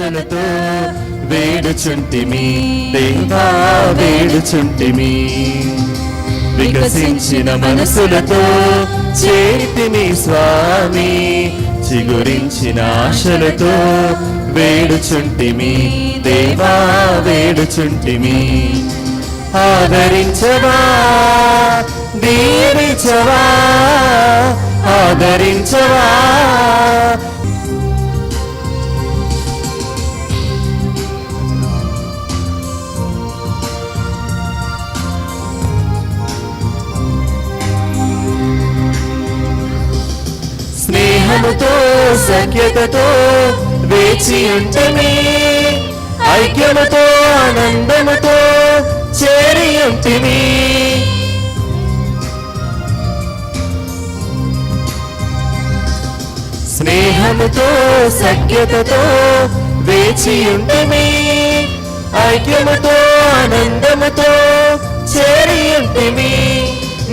ఆశలతో వేడుచుంటిమి దేవా వేడుచుంటిమి. వికసించిన మనసులతో చేరితిమి స్వామి, చిగురించిన ఆశలతో వేడుచుంటిమి దేవా వేడుచుంటిమి. ఆదరించవా దీవించవా ఆదరించవా. స్నేహముతో సఖ్యతతో వేచి ఉంటిమి, ఐక్యముతో ఆనందముతో చేరి ఉంటిమి. స్నేహముతో సఖ్యతతో వేచి ఉంటిమి, ఐక్యముతో ఆనందముతో చేరి ఉంటిమి.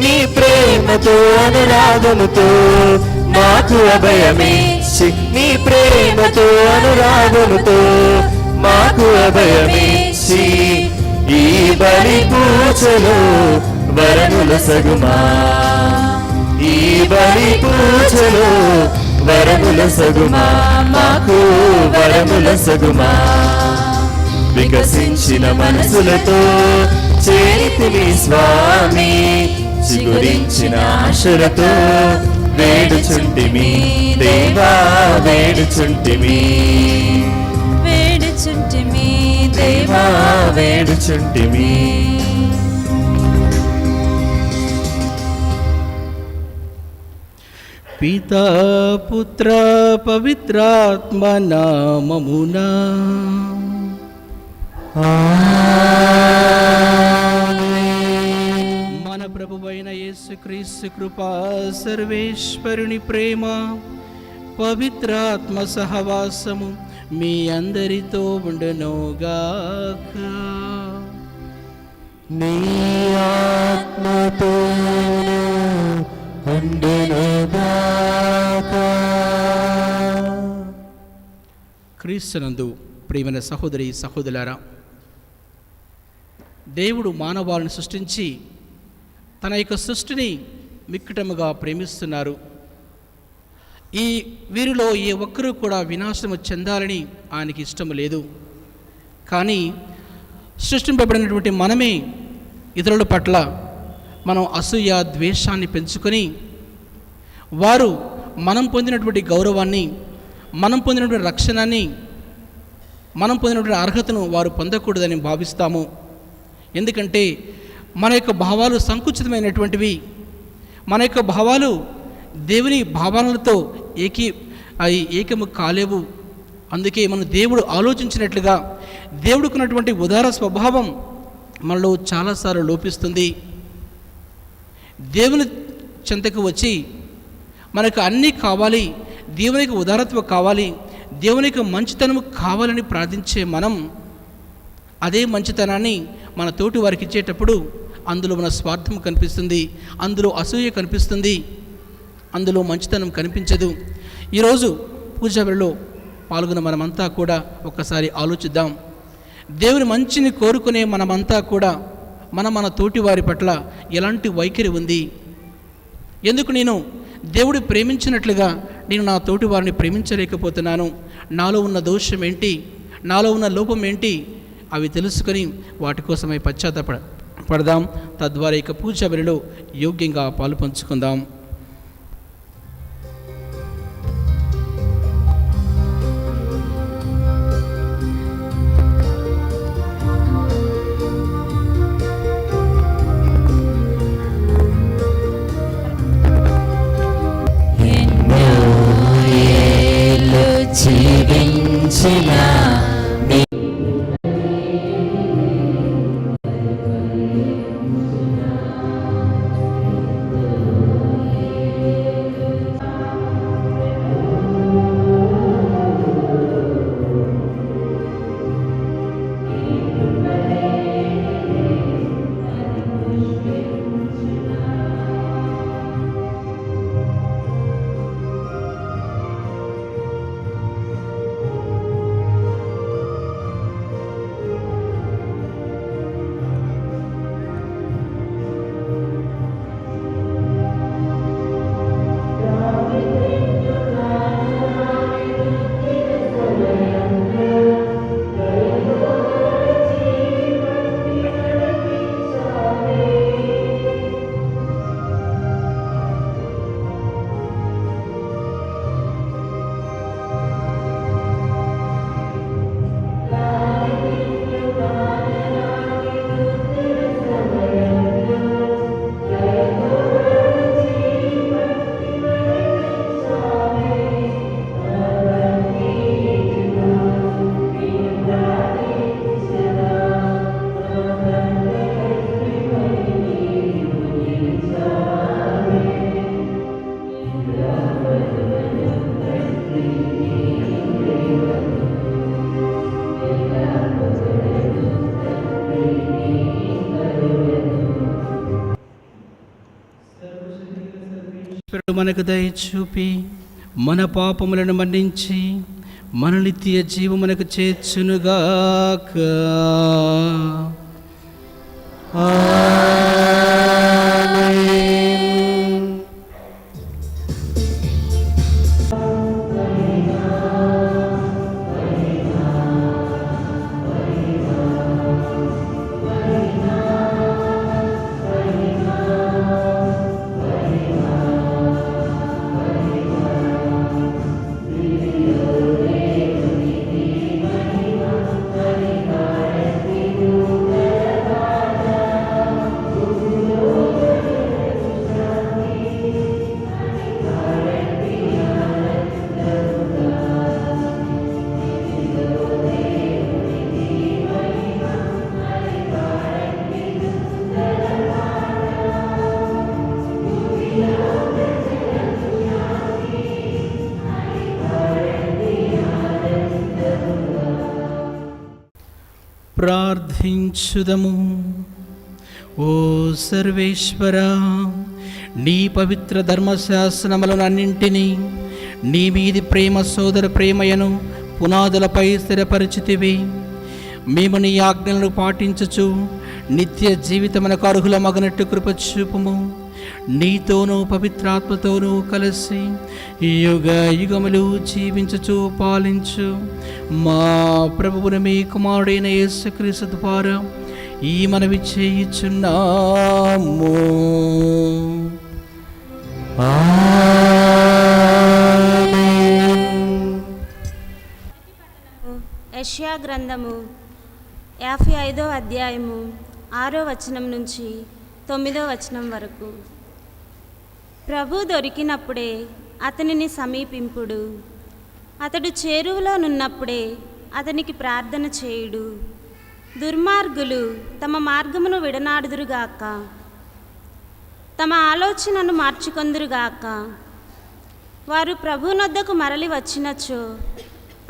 నీ ప్రేమతో అనురాగముతో మాకు అభయమే, నీ ప్రేమతో అనురాగముతో మాకు అభయమే. ఈ బలి పూజలో వరముల సగుమా, ఈ బలి పూజలో వరముల సగుమా, మాకు వరముల సగుమా. వికసించిన మనసులతో చేరితిమి స్వామి, చిగురించిన ఆశలతో వేడుచుంటిమి దేవా వేడుచుంటిమి. వేడుచుంటిమి దేవా వేడుచుంటిమి. పితా పుత్ర పవిత్రాత్మ నామమునా మన ప్రభువైన యేసుక్రీస్తు కృపా, సర్వేశ్వరుని ప్రేమ, పవిత్రాత్మ సహవాసము మీ అందరితో ఉండునుగాక. నీ ఆత్మతో ఉండునుగాక. క్రీస్తునందు ప్రియమైన సహోదరి సహోదరులారా, దేవుడు మానవాళిని సృష్టించి తన యొక్క సృష్టిని మిక్కటముగా ప్రేమిస్తున్నారు. ఈ వీరిలో ఏ ఒక్కరూ కూడా వినాశనము చెందాలని ఆయనకి ఇష్టము లేదు. కానీ సృష్టింపబడినటువంటి మనమే ఇతరుల పట్ల మనం అసూయ ద్వేషాన్ని పెంచుకొని వారు మనం పొందినటువంటి గౌరవాన్ని, మనం పొందినటువంటి రక్షణని, మనం పొందినటువంటి అర్హతను వారు పొందకూడదని భావిస్తాము. ఎందుకంటే మన యొక్క భావాలు సంకుచితమైనటువంటివి, మన యొక్క భావాలు దేవుని భావనలతో ఏకము కాలేవు. అందుకే మన దేవుడు ఆలోచించినట్లుగా దేవుడుకున్నటువంటి ఉదార స్వభావం మనలో చాలాసార్లు లోపిస్తుంది. దేవుని చెంతకు వచ్చి మనకు అన్నీ కావాలి, దేవునికి ఉదారత్వం కావాలి, దేవునికి మంచితనము కావాలని ప్రార్థించే మనం అదే మంచితనాన్ని మన తోటి వారికి ఇచ్చేటప్పుడు అందులో మన స్వార్థం కనిపిస్తుంది, అందులో అసూయ కనిపిస్తుంది, అందులో మంచితనం కనిపించదు. ఈరోజు పూజాబలిలో పాల్గొన్న మనమంతా కూడా ఒక్కసారి ఆలోచిద్దాం. దేవుని మంచిని కోరుకునే మనమంతా కూడా మన తోటి వారి పట్ల ఎలాంటి వైఖరి ఉంది? ఎందుకు నేను దేవుడు ప్రేమించినట్లుగా నేను నా తోటి వారిని ప్రేమించలేకపోతున్నాను? నాలో ఉన్న దోషం ఏంటి, నాలో ఉన్న లోపం ఏంటి? అవి తెలుసుకొని వాటి కోసమై పశ్చాత్తాపడదాం. తద్వారా ఇక పూజ బలిలో యోగ్యంగా పాలు పంచుకుందాం. మనకు దయ చూపి మన పాపములను మన్నించి మన నిత్య జీవమునకు చేర్చునుగాక. ఆమేన్. ప్రార్థించుదము. ఓ సర్వేశ్వర, నీ పవిత్ర ధర్మశాసనములను అన్నింటినీ నీ మీది ప్రేమ సోదర ప్రేమయను పునాదులపై స్థిరపరిచితివి. మేము నీ ఆజ్ఞలను పాటించుచు నిత్య జీవితమునకు అర్హుల మగనట్టు కృప చూపుము. నీతోనూ పవిత్రాత్మతోనూ కలిసి యుగ యుగములు జీవించుచు పాలించు మా ప్రభువును మీ కుమారుడైన యేసుక్రీస్తు ద్వారా ఈ మనవి చేయుచున్నాము. యెషయా గ్రంథము 55వ అధ్యాయము 6వ వచనం నుంచి 9వ వచనం వరకు. ప్రభు దొరికినప్పుడే అతనిని సమీపింపుడు, అతడు చేరువలోనున్నప్పుడే అతనికి ప్రార్థన చేయుడు. దుర్మార్గులు తమ మార్గమును విడనాడుదురుగాక, తమ ఆలోచనను మార్చుకొందురుగాక. వారు ప్రభునొద్దకు మరలి వచ్చినచో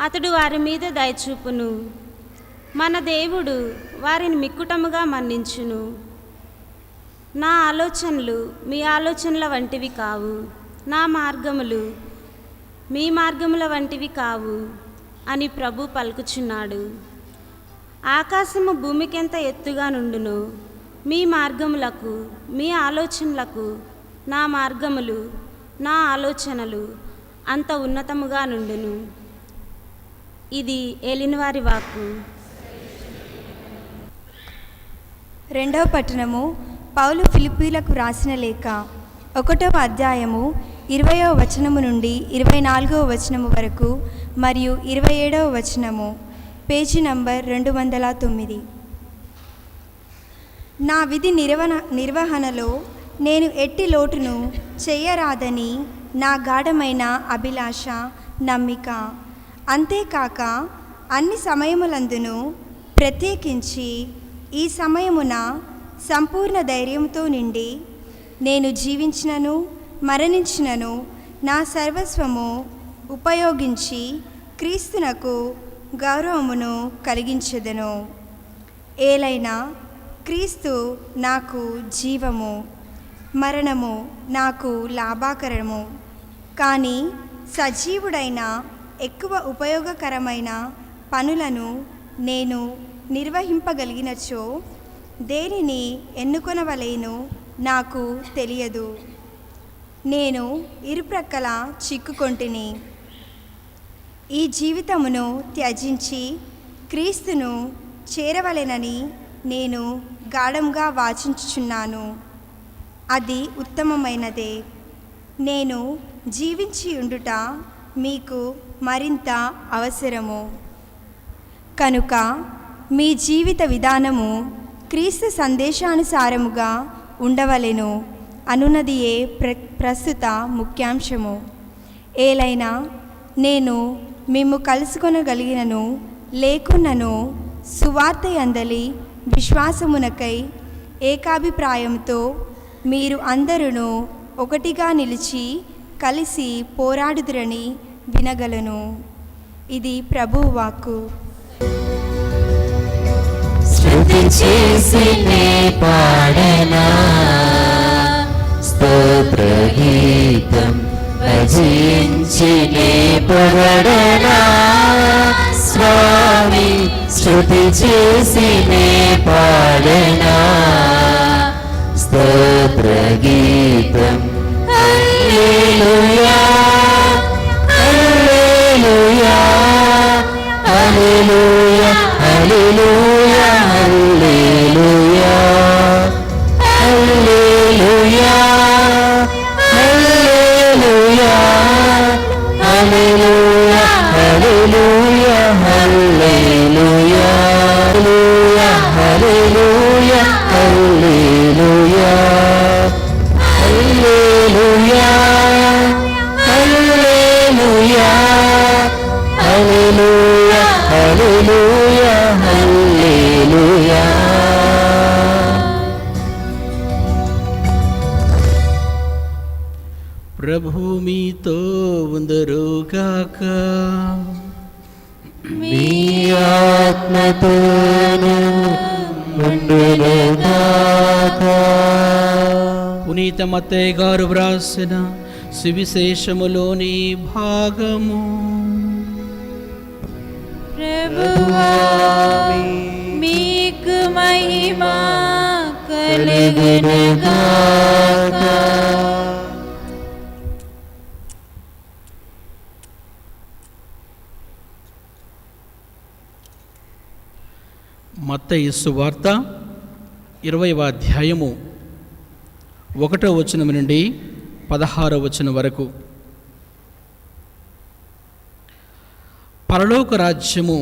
అతడు వారి మీద దయచూపును. మన దేవుడు వారిని మిక్కుటముగా మన్నించును. నా ఆలోచనలు మీ ఆలోచనల వంటివి కావు, నా మార్గములు మీ మార్గముల వంటివి కావు అని ప్రభు పలుకుచున్నాడు. ఆకాశము భూమికెంత ఎత్తుగా నుండును, మీ మార్గములకు మీ ఆలోచనలకు నా మార్గములు నా ఆలోచనలు అంత ఉన్నతముగా నుండును. ఇది ఏలినవారి వాక్కు. రెండవ పట్టణము పౌలు ఫిలిప్పీలకు రాసిన లేఖ 1వ అధ్యాయము 20వ వచనము నుండి 24వ వచనము వరకు మరియు 27వ వచనము, పేజీ నంబర్ 209. నా విధి నిర్వహణలో నేను ఎట్టి లోటును చెయ్యరాదని నా గాఢమైన అభిలాష, నమ్మిక. అంతేకాక అన్ని సమయములందును ప్రత్యేకించి ఈ సమయమున సంపూర్ణ ధైర్యంతో నిండి నేను జీవించినను మరణించినను నా సర్వస్వము ఉపయోగించి క్రీస్తునకు గౌరవమును కలిగించెదను. ఏలైనా క్రీస్తు నాకు జీవము, మరణము నాకు లాభాకరము. కానీ సజీవుడైన ఎక్కువ ఉపయోగకరమైన పనులను నేను నిర్వహింపగలిగినచో దేనిని ఎన్నుకొనవలేను నాకు తెలియదు. నేను ఇరుప్రక్కల చిక్కుకొంటిని. ఈ జీవితమును త్యజించి క్రీస్తును చేరవలెనని నేను గాఢంగా వాంఛించుచున్నాను. అది ఉత్తమమైనదే. నేను జీవించి ఉండుట మీకు మరింత అవసరము. కనుక మీ జీవిత విధానము క్రీస్తు సందేశానుసారముగా ఉండవలెను అనున్నదియే ప్రస్తుత ముఖ్యాంశము. ఏలైనా నేను మిమ్ము కలుసుకొనగలిగినను లేకున్నను సువార్త యందలి విశ్వాసమునకై ఏకాభిప్రాయంతో మీరు అందరూ ఒకటిగా నిలిచి కలిసి పోరాడుదురని వినగలను. ఇది ప్రభువు వాక్కు. స్తుతి చేసి నే పాడనా, స్తోత్ర స్తోత్రగీతం భజించి నే పొగడనా స్వామి స్తుతి చేసి నే పాడనా స్తోత్రగీతం హల్లెలూయా హల్లెలూయా హల్లెలూయా హల్లెలూయా హల్లెలూయా హల్లెలూయా హల్లెలూయా హల్లెలూయా హల్లెలూయా హల్లెలూయా హల్లెలూయా హల్లెలూయా హల్లెలూయా హల్లెలూయా హల్లెలూయా హల్లెలూయా హల్లెలూయా. ప్రభు మీతో ఉందరుగాక. మీ ఆత్మతోను ఉండునుగాక. పునీత మత్తయ్య గారు వ్రాసిన సువిశేషములోని భాగము. ప్రభువా మీకు మహిమ కలుగునుగాక. మత్తయి సువార్త 20వ అధ్యాయము 1వ వచనం నుండి 16వ వచనం వరకు. పరలోక రాజ్యము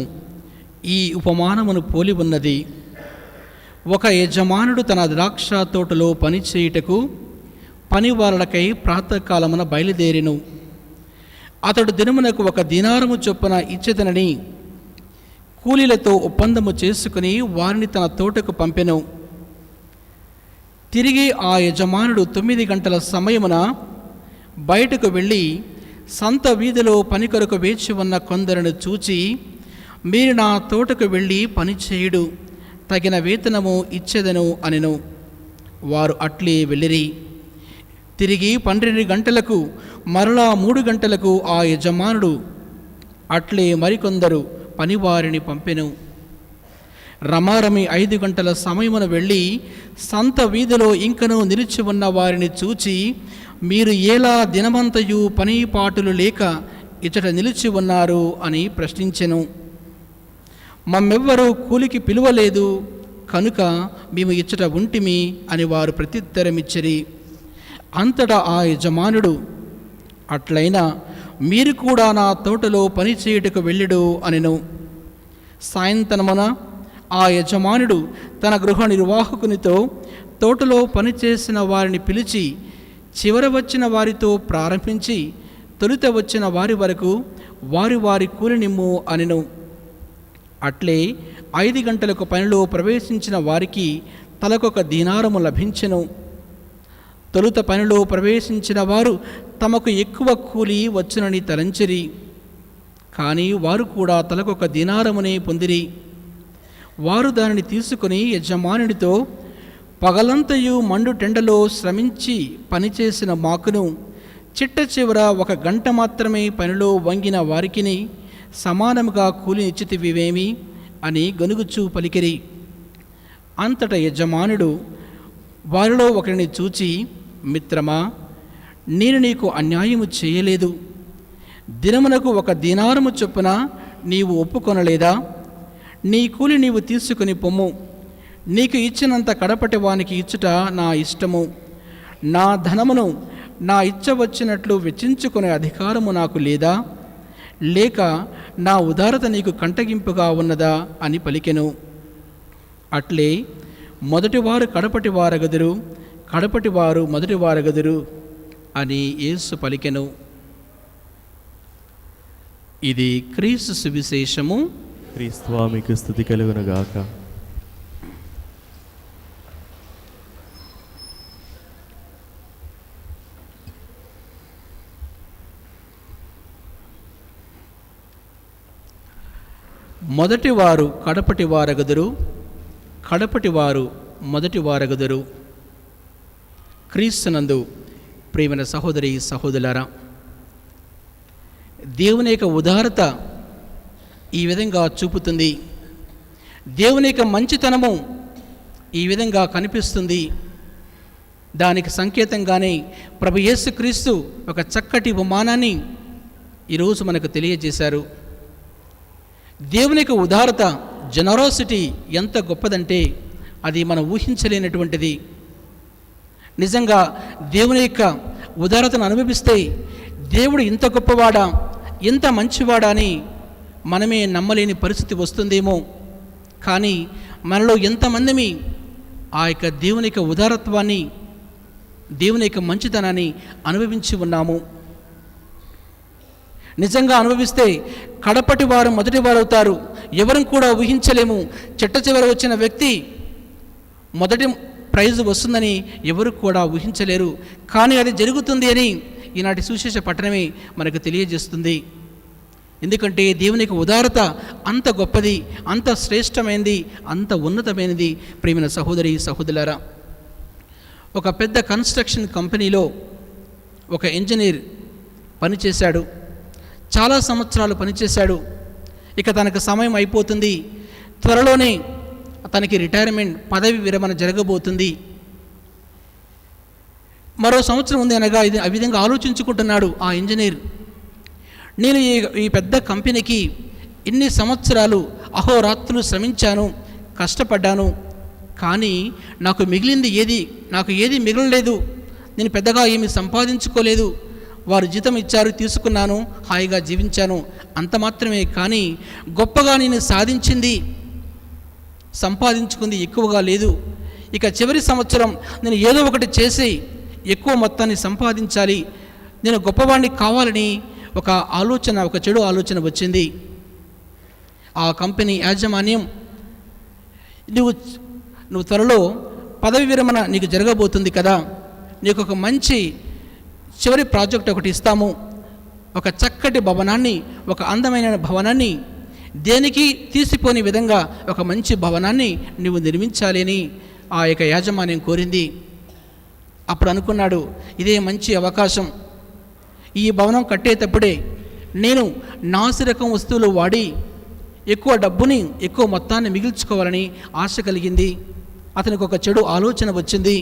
ఈ ఉపమానమును పోలి ఉన్నది. ఒక యజమానుడు తన ద్రాక్ష తోటలో పనిచేయుటకు పనివారులకై ప్రాతకాలమున బయలుదేరెను. అతడు దినమునకు 1 దీనారము చొప్పున ఇచ్చేదనని కూలీలతో ఒప్పందము చేసుకుని వారిని తన తోటకు పంపెను. తిరిగి ఆ యజమానుడు 9 గంటల సమయమున బయటకు వెళ్ళి సంత వీధిలో పని కొరకు వేచి ఉన్న కొందరిని చూచి, మీరు నా తోటకు వెళ్ళి పనిచేయుడు, తగిన వేతనము ఇచ్చేదను అనెను. వారు అట్లే వెళ్ళిరి. తిరిగి 12 గంటలకు మరలా 3 గంటలకు ఆ యజమానుడు అట్లే మరికొందరు పనివారిని పంపెను. రమారమి 5 గంటల సమయమున వెళ్ళి సంత వీధిలో ఇంకనూ నిలిచి ఉన్న వారిని చూచి, మీరు ఎలా దినమంతయు పనిపాటులు లేక ఇచ్చట నిలిచి ఉన్నారు అని ప్రశ్నించెను. మమ్మెవ్వరూ కూలికి పిలువలేదు కనుక మేము ఇచ్చట ఉంటిమి అని వారు ప్రత్యుత్తరమిచ్చిరి. అంతటా ఆ యజమానుడు, అట్లయినా మీరు కూడా నా తోటలో పని చేయుటకు వెళ్ళుడు అనెను. సాయంత్రమున ఆ యజమానుడు తన గృహ నిర్వాహకునితో తోటలో పనిచేసిన వారిని పిలిచి, చివర వచ్చిన వారితో ప్రారంభించి తొలుత వచ్చిన వారి వరకు వారి వారి కూలినిమ్ము అనెను. అట్లే 5 గంటలకు పనిలో ప్రవేశించిన వారికి తలకొక దీనారము లభించెను. తొలుత పనిలో ప్రవేశించిన వారు తమకు ఎక్కువ కూలి వచ్చునని తలంచిరి. కానీ వారు కూడా తలకొక దీనారమునే పొందిరి. వారు దానిని తీసుకుని యజమానునితో, పగలంతయు మండు టెండలో శ్రమించి పనిచేసిన మాకును చిట్ట చివర 1 గంట మాత్రమే పనిలో వంగిన వారికిని సమానముగా కూలి ఇచ్చితివేమి అని గొనుగుచూ పలికిరి. అంతట యజమానుడు వారిలో ఒకరిని చూచి, మిత్రమా, నేను నీకు అన్యాయము చేయలేదు. దినమునకు 1 దీనారము చొప్పున నీవు ఒప్పుకొనలేదా? నీ కూలి నీవు తీసుకుని పొమ్ము. నీకు ఇచ్చినంత కడపటి వానికి ఇచ్చుట నా ఇష్టము. నా ధనమును నా ఇచ్చ వచ్చినట్లు వెచ్చించుకునే అధికారము నాకు లేదా? లేక నా ఉదారత నీకు కంటగింపుగా ఉన్నదా అని పలికెను. అట్లే మొదటివారు కడపటి వారగదురు, కడపటి వారు మొదటి వారగదురు అని యేసు పలికెను. ఇది క్రీస్తు సువిశేషము. క్రీస్తువామికి స్తుతి కలుగునుగాక. మొదటివారు కడపటి వారగదురు, కడపటి వారు మొదటి వారగదురు. క్రీస్తునందు ప్రియమైన సహోదరి సహోదరులారా, దేవుని యొక్క ఉదారత ఈ విధంగా చూపుతుంది. దేవుని యొక్క మంచితనము ఈ విధంగా కనిపిస్తుంది. దానికి సంకేతంగానే ప్రభు యేసుక్రీస్తు ఒక చక్కటి ఉపమానాన్ని ఈరోజు మనకు తెలియజేశారు. దేవుని యొక్క ఉదారత, జనరాసిటీ ఎంత గొప్పదంటే అది మనం ఊహించలేనటువంటిది. నిజంగా దేవుని యొక్క ఉదారతను అనుభవిస్తే దేవుడు ఇంత గొప్పవాడా, ఇంత మంచివాడా అని మనమే నమ్మలేని పరిస్థితి వస్తుందేమో. కానీ మనలో ఎంతమందిమి ఆ యొక్క దేవుని యొక్క ఉదారత్వాన్ని, దేవుని యొక్క మంచితనాన్ని అనుభవించి ఉన్నాము. నిజంగా అనుభవిస్తే కడపటి వారు మొదటి వారు అవుతారు. ఎవరు కూడా ఊహించలేము. చిట్ట చివర వచ్చిన వ్యక్తి మొదటి ప్రైజ్ వస్తుందని ఎవరు కూడా ఊహించలేరు. కానీ అది జరుగుతుంది అని ఈనాటి సువిశేష పట్టణమే మనకు తెలియజేస్తుంది. ఎందుకంటే దేవుని యొక్క ఉదారత అంత గొప్పది, అంత శ్రేష్టమైనది, అంత ఉన్నతమైనది. ప్రియమైన సహోదరి సహోదరులారా, ఒక పెద్ద కన్స్ట్రక్షన్ కంపెనీలో ఒక ఇంజనీర్ పనిచేశాడు. చాలా సంవత్సరాలు పనిచేశాడు. ఇక తనకు సమయం అయిపోతుంది. త్వరలోనే తనకి రిటైర్మెంట్, పదవి విరమణ జరగబోతుంది. మరో సంవత్సరం ఉంది అనగా ఇది ఆ విధంగా ఆలోచించుకుంటున్నాడు ఆ ఇంజనీర్. నేను ఈ పెద్ద కంపెనీకి ఇన్ని సంవత్సరాలు అహోరాత్రులు శ్రమించాను, కష్టపడ్డాను. కానీ నాకు మిగిలింది ఏది? నాకు ఏది మిగలలేదు. నేను పెద్దగా ఏమీ సంపాదించుకోలేదు. వారు జీతం ఇచ్చారు, తీసుకున్నాను, హాయిగా జీవించాను, అంత మాత్రమే. కానీ గొప్పగా నేను సాధించింది, సంపాదించుకుంది ఎక్కువగా లేదు. ఇక చివరి సంవత్సరం నేను ఏదో ఒకటి చేసి ఎక్కువ మొత్తాన్ని సంపాదించాలి, నేను గొప్పవాడిని కావాలని ఒక ఆలోచన, ఒక చెడు ఆలోచన వచ్చింది. ఆ కంపెనీ యాజమాన్యం, నువ్వు త్వరలో పదవి విరమణ నీకు జరగబోతుంది కదా, నీకు ఒక మంచి చివరి ప్రాజెక్ట్ ఒకటి ఇస్తాము. ఒక చక్కటి భవనాన్ని, ఒక అందమైన భవనాన్ని, దేనికి తీసిపోని విధంగా ఒక మంచి భవనాన్ని నువ్వు నిర్మించాలి అని ఆ యొక్క యాజమాన్యం కోరింది. అప్పుడు అనుకున్నాడు, ఇదే మంచి అవకాశం. ఈ భవనం కట్టేటప్పుడే నేను నాసిరకం వస్తువులు వాడి ఎక్కువ డబ్బుని, ఎక్కువ మొత్తాన్ని మిగిల్చుకోవాలని ఆశ కలిగింది. అతనికి ఒక చెడు ఆలోచన వచ్చింది.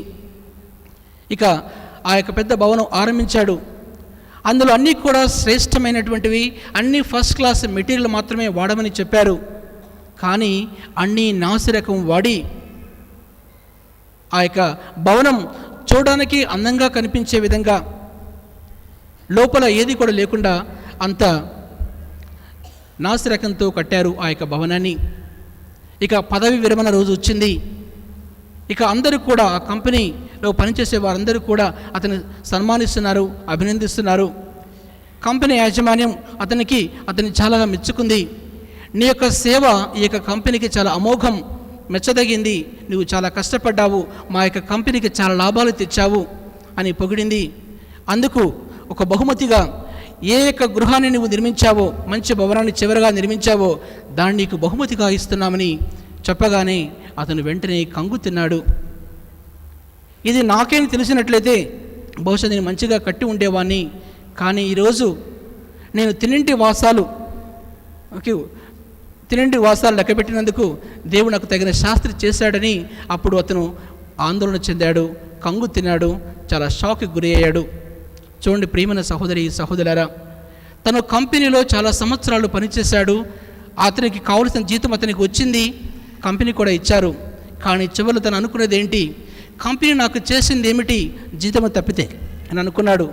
ఇక ఆ యొక్క పెద్ద భవనం ఆరంభించాడు. అందులో అన్నీ కూడా శ్రేష్టమైనటువంటివి, అన్నీ ఫస్ట్ క్లాస్ మెటీరియల్ మాత్రమే వాడమని చెప్పారు. కానీ అన్నీ నాసిరకం వాడి ఆ యొక్క భవనం చూడడానికి అందంగా కనిపించే విధంగా, లోపల ఏది కూడా లేకుండా అంత నాసిరకంతో కట్టారు ఆ యొక్క భవనాన్ని. ఇక పదవి విరమణ రోజు వచ్చింది. ఇక అందరూ కూడా, ఆ కంపెనీలో పనిచేసే వారందరూ కూడా అతను సన్మానిస్తున్నారు, అభినందిస్తున్నారు. కంపెనీ యాజమాన్యం అతన్ని చాలా మెచ్చుకుంది. నీ యొక్క సేవ ఈ యొక్క కంపెనీకి చాలా అమోఘం, మెచ్చదగింది. నువ్వు చాలా కష్టపడ్డావు, మా యొక్క కంపెనీకి చాలా లాభాలు తెచ్చావు అని పొగిడింది. అందుకు ఒక బహుమతిగా ఏ యొక్క గృహాన్ని నువ్వు నిర్మించావో, మంచి భవనాన్ని చివరగా నిర్మించావో దాన్ని నీకు బహుమతిగా ఇస్తున్నామని చెప్పగానే అతను వెంటనే కంగు తిన్నాడు. ఇది నాకేం తెలిసినట్లయితే బహుశా నేను మంచిగా కట్టి ఉండేవాడిని. కానీ ఈరోజు నేను తినింటి వాసాలు లెక్కబెట్టినందుకు దేవుడు నాకు తగిన శాస్త్రి చేశాడని అప్పుడు అతను ఆందోళన చెందాడు, కంగు తిన్నాడు, చాలా షాక్కి గురి అయ్యాడు. చూడండి ప్రియమైన సహోదరి సహోదరులారా, తను కంపెనీలో చాలా సంవత్సరాలు పనిచేశాడు. అతనికి కావలసిన జీతం అతనికి వచ్చింది, కంపెనీ కూడా ఇచ్చారు. కానీ చివరిలో తను అనుకునేది ఏంటి? కంపెనీ నాకు చేసింది ఏమిటి? జీతం తప్పితే అని అనుకున్నాడు.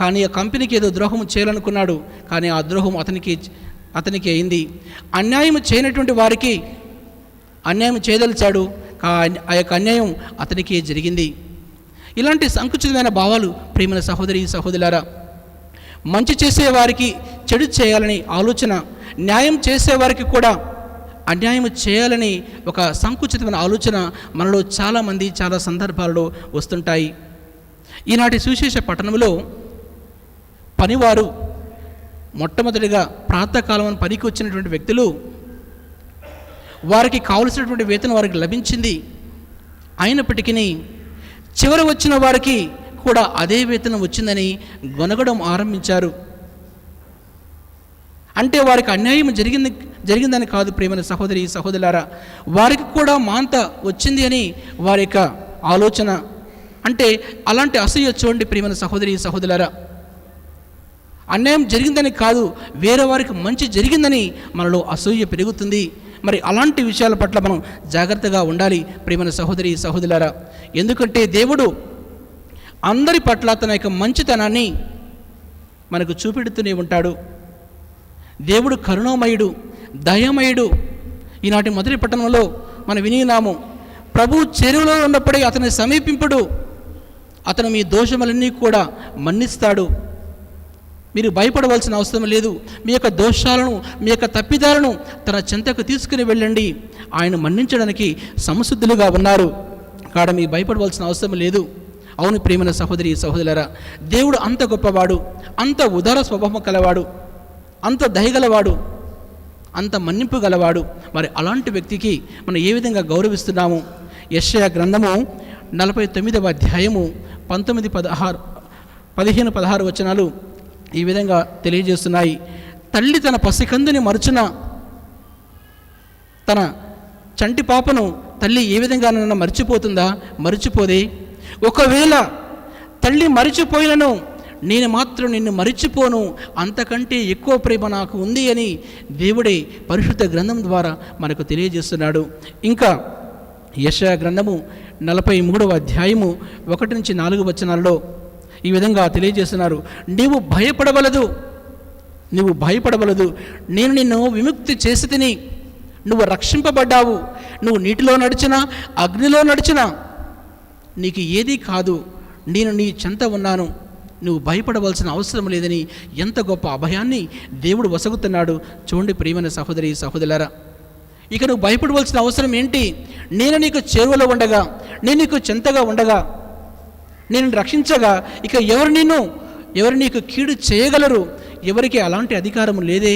కానీ ఆ కంపెనీకి ఏదో ద్రోహం చేయాలనుకున్నాడు. కానీ ఆ ద్రోహం అతనికి అయింది. అన్యాయం చేయనటువంటి వారికి అన్యాయం చేయదలిచాడు. ఆ యొక్క అన్యాయం అతనికి జరిగింది. ఇలాంటి సంకుచితమైన భావాలు ప్రియమైన సహోదరి సహోదరులారా, మంచి చేసేవారికి చెడు చేయాలని ఆలోచన, న్యాయం చేసేవారికి కూడా అన్యాయం చేయాలని ఒక సంకుచితమైన ఆలోచన మనలో చాలామంది చాలా సందర్భాలలో వస్తుంటాయి. ఈనాటి సువిశేష పట్టణంలో పనివారు మొట్టమొదటిగా ప్రాతకాలం పనికి వచ్చినటువంటి వ్యక్తులు, వారికి కావలసినటువంటి వేతనం వారికి లభించింది. అయినప్పటికీ చివరి వచ్చిన వారికి కూడా అదే వేతనం వచ్చిందని గొనగడం ఆరంభించారు. అంటే వారికి అన్యాయం జరిగిందని కాదు ప్రియమైన సహోదరి సహోదరులారా, వారికి కూడా మాంత వచ్చింది అని వారి యొక్క ఆలోచన. అంటే అలాంటి అసూయ చూడండి ప్రియమైన సహోదరి సహోదరులారా, అన్యాయం జరిగిందని కాదు, వేరే వారికి మంచి జరిగిందని మనలో అసూయ పెరుగుతుంది. మరి అలాంటి విషయాల పట్ల మనం జాగ్రత్తగా ఉండాలి ప్రియమైన సహోదరి సహోదరులారా. ఎందుకంటే దేవుడు అందరి పట్ల తన యొక్క మంచితనాన్ని మనకు చూపెడుతూనే ఉంటాడు. దేవుడు కరుణామయుడు, దయామయుడు. ఈనాటి మొదటి పట్టణంలో మనం వినినాము, ప్రభు చెరువులో ఉన్నప్పుడే అతని సమీపింపుడు, అతను మీ దోషములన్నీ కూడా మన్నిస్తాడు. మీరు భయపడవలసిన అవసరం లేదు. మీ యొక్క దోషాలను, మీ యొక్క తప్పిదాలను తన చెంతకు తీసుకుని వెళ్ళండి. ఆయన మన్నించడానికి సంసిద్ధులుగా ఉన్నారు. కాడ మీరు భయపడవలసిన అవసరం లేదు. అవును ప్రియమైన సహోదరి సహోదరులారా, దేవుడు అంత గొప్పవాడు, అంత ఉదార స్వభావం కలవాడు, అంత దయగలవాడు, అంత మన్నింపు గలవాడు. మరి అలాంటి వ్యక్తికి మనం ఏ విధంగా గౌరవిస్తున్నాము? యెషయా గ్రంథము 49వ అధ్యాయము 15-16 వచనాలు ఈ విధంగా తెలియజేస్తున్నాయి. తల్లి తన పసికందుని మరచున, తన చంటి పాపను తల్లి ఏ విధంగా నన్ను మర్చిపోతుందా? మర్చిపోదే. ఒకవేళ తల్లి మరిచిపోయినను నేను మాత్రం నిన్ను మరిచిపోను, అంతకంటే ఎక్కువ ప్రేమ నాకు ఉంది అని దేవుడే పరిశుద్ధ గ్రంథం ద్వారా మనకు తెలియజేస్తున్నాడు. ఇంకా యెషయా గ్రంథము 43వ అధ్యాయము 1-4 వచనాలలో ఈ విధంగా తెలియజేస్తున్నారు. నీవు భయపడవలదు, నేను నిన్ను విముక్తి చేసి తిని, నువ్వు రక్షింపబడ్డావు. నువ్వు నీటిలో నడిచినా, అగ్నిలో నడిచినా నీకు ఏదీ కాదు, నేను నీ చెంత ఉన్నాను, నువ్వు భయపడవలసిన అవసరం లేదని ఎంత గొప్ప అభయాన్ని దేవుడు వసగుతున్నాడు. చూడండి ప్రియమైన సహోదరి సహోదరులారా, ఇక నువ్వు భయపడవలసిన అవసరం ఏంటి? నేను నీకు చేరువలో ఉండగా, నేను నీకు చెంతగా ఉండగా, నేను రక్షించగా ఇక ఎవరు నీకు కీడు చేయగలరు? ఎవరికి అలాంటి అధికారం లేదే.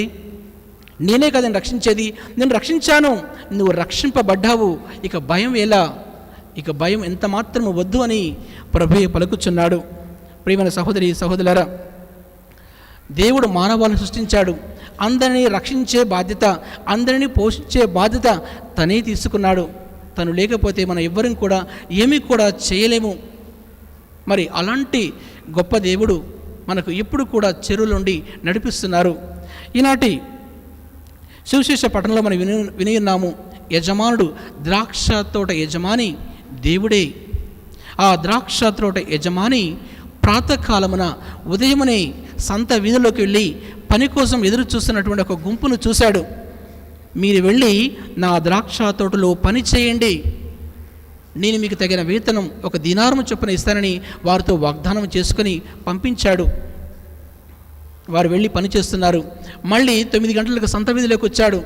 నేనే కదా రక్షించేది, నేను రక్షించాను, నువ్వు రక్షింపబడ్డావు, ఇక భయం ఎలా? ఇక భయం ఎంత మాత్రము వద్దు అని ప్రభువే పలుకుచున్నాడు. ప్రియమైన సహోదరి సహోదరులారా, దేవుడు మానవాళిని సృష్టించాడు. అందరినీ రక్షించే బాధ్యత, అందరినీ పోషించే బాధ్యత తనే తీసుకున్నాడు. తను లేకపోతే మనం ఎవ్వరం కూడా ఏమీ కూడా చేయలేము. మరి అలాంటి గొప్ప దేవుడు మనకు ఎప్పుడు కూడా చెరువులుండి నడిపిస్తున్నారు. ఈనాటి సువిశేష పట్టణంలో మనం వినియున్నాము, యజమానుడు ద్రాక్ష తోట యజమాని దేవుడే. ఆ ద్రాక్ష తోట యజమాని ప్రాతకాలమున ఉదయమునే సంత వీధిలోకి వెళ్ళి పని కోసం ఎదురు చూస్తున్నటువంటి ఒక గుంపును చూశాడు. మీరు వెళ్ళి నా ద్రాక్ష తోటలో పని చేయండి, నేను మీకు తగిన వేతనం 1 దీనారము చొప్పున ఇస్తానని వారితో వాగ్దానం చేసుకుని పంపించాడు. వారు వెళ్ళి పని చేస్తున్నారు. మళ్ళీ 9 గంటలకు సంత వీధిలోకి వచ్చాడు.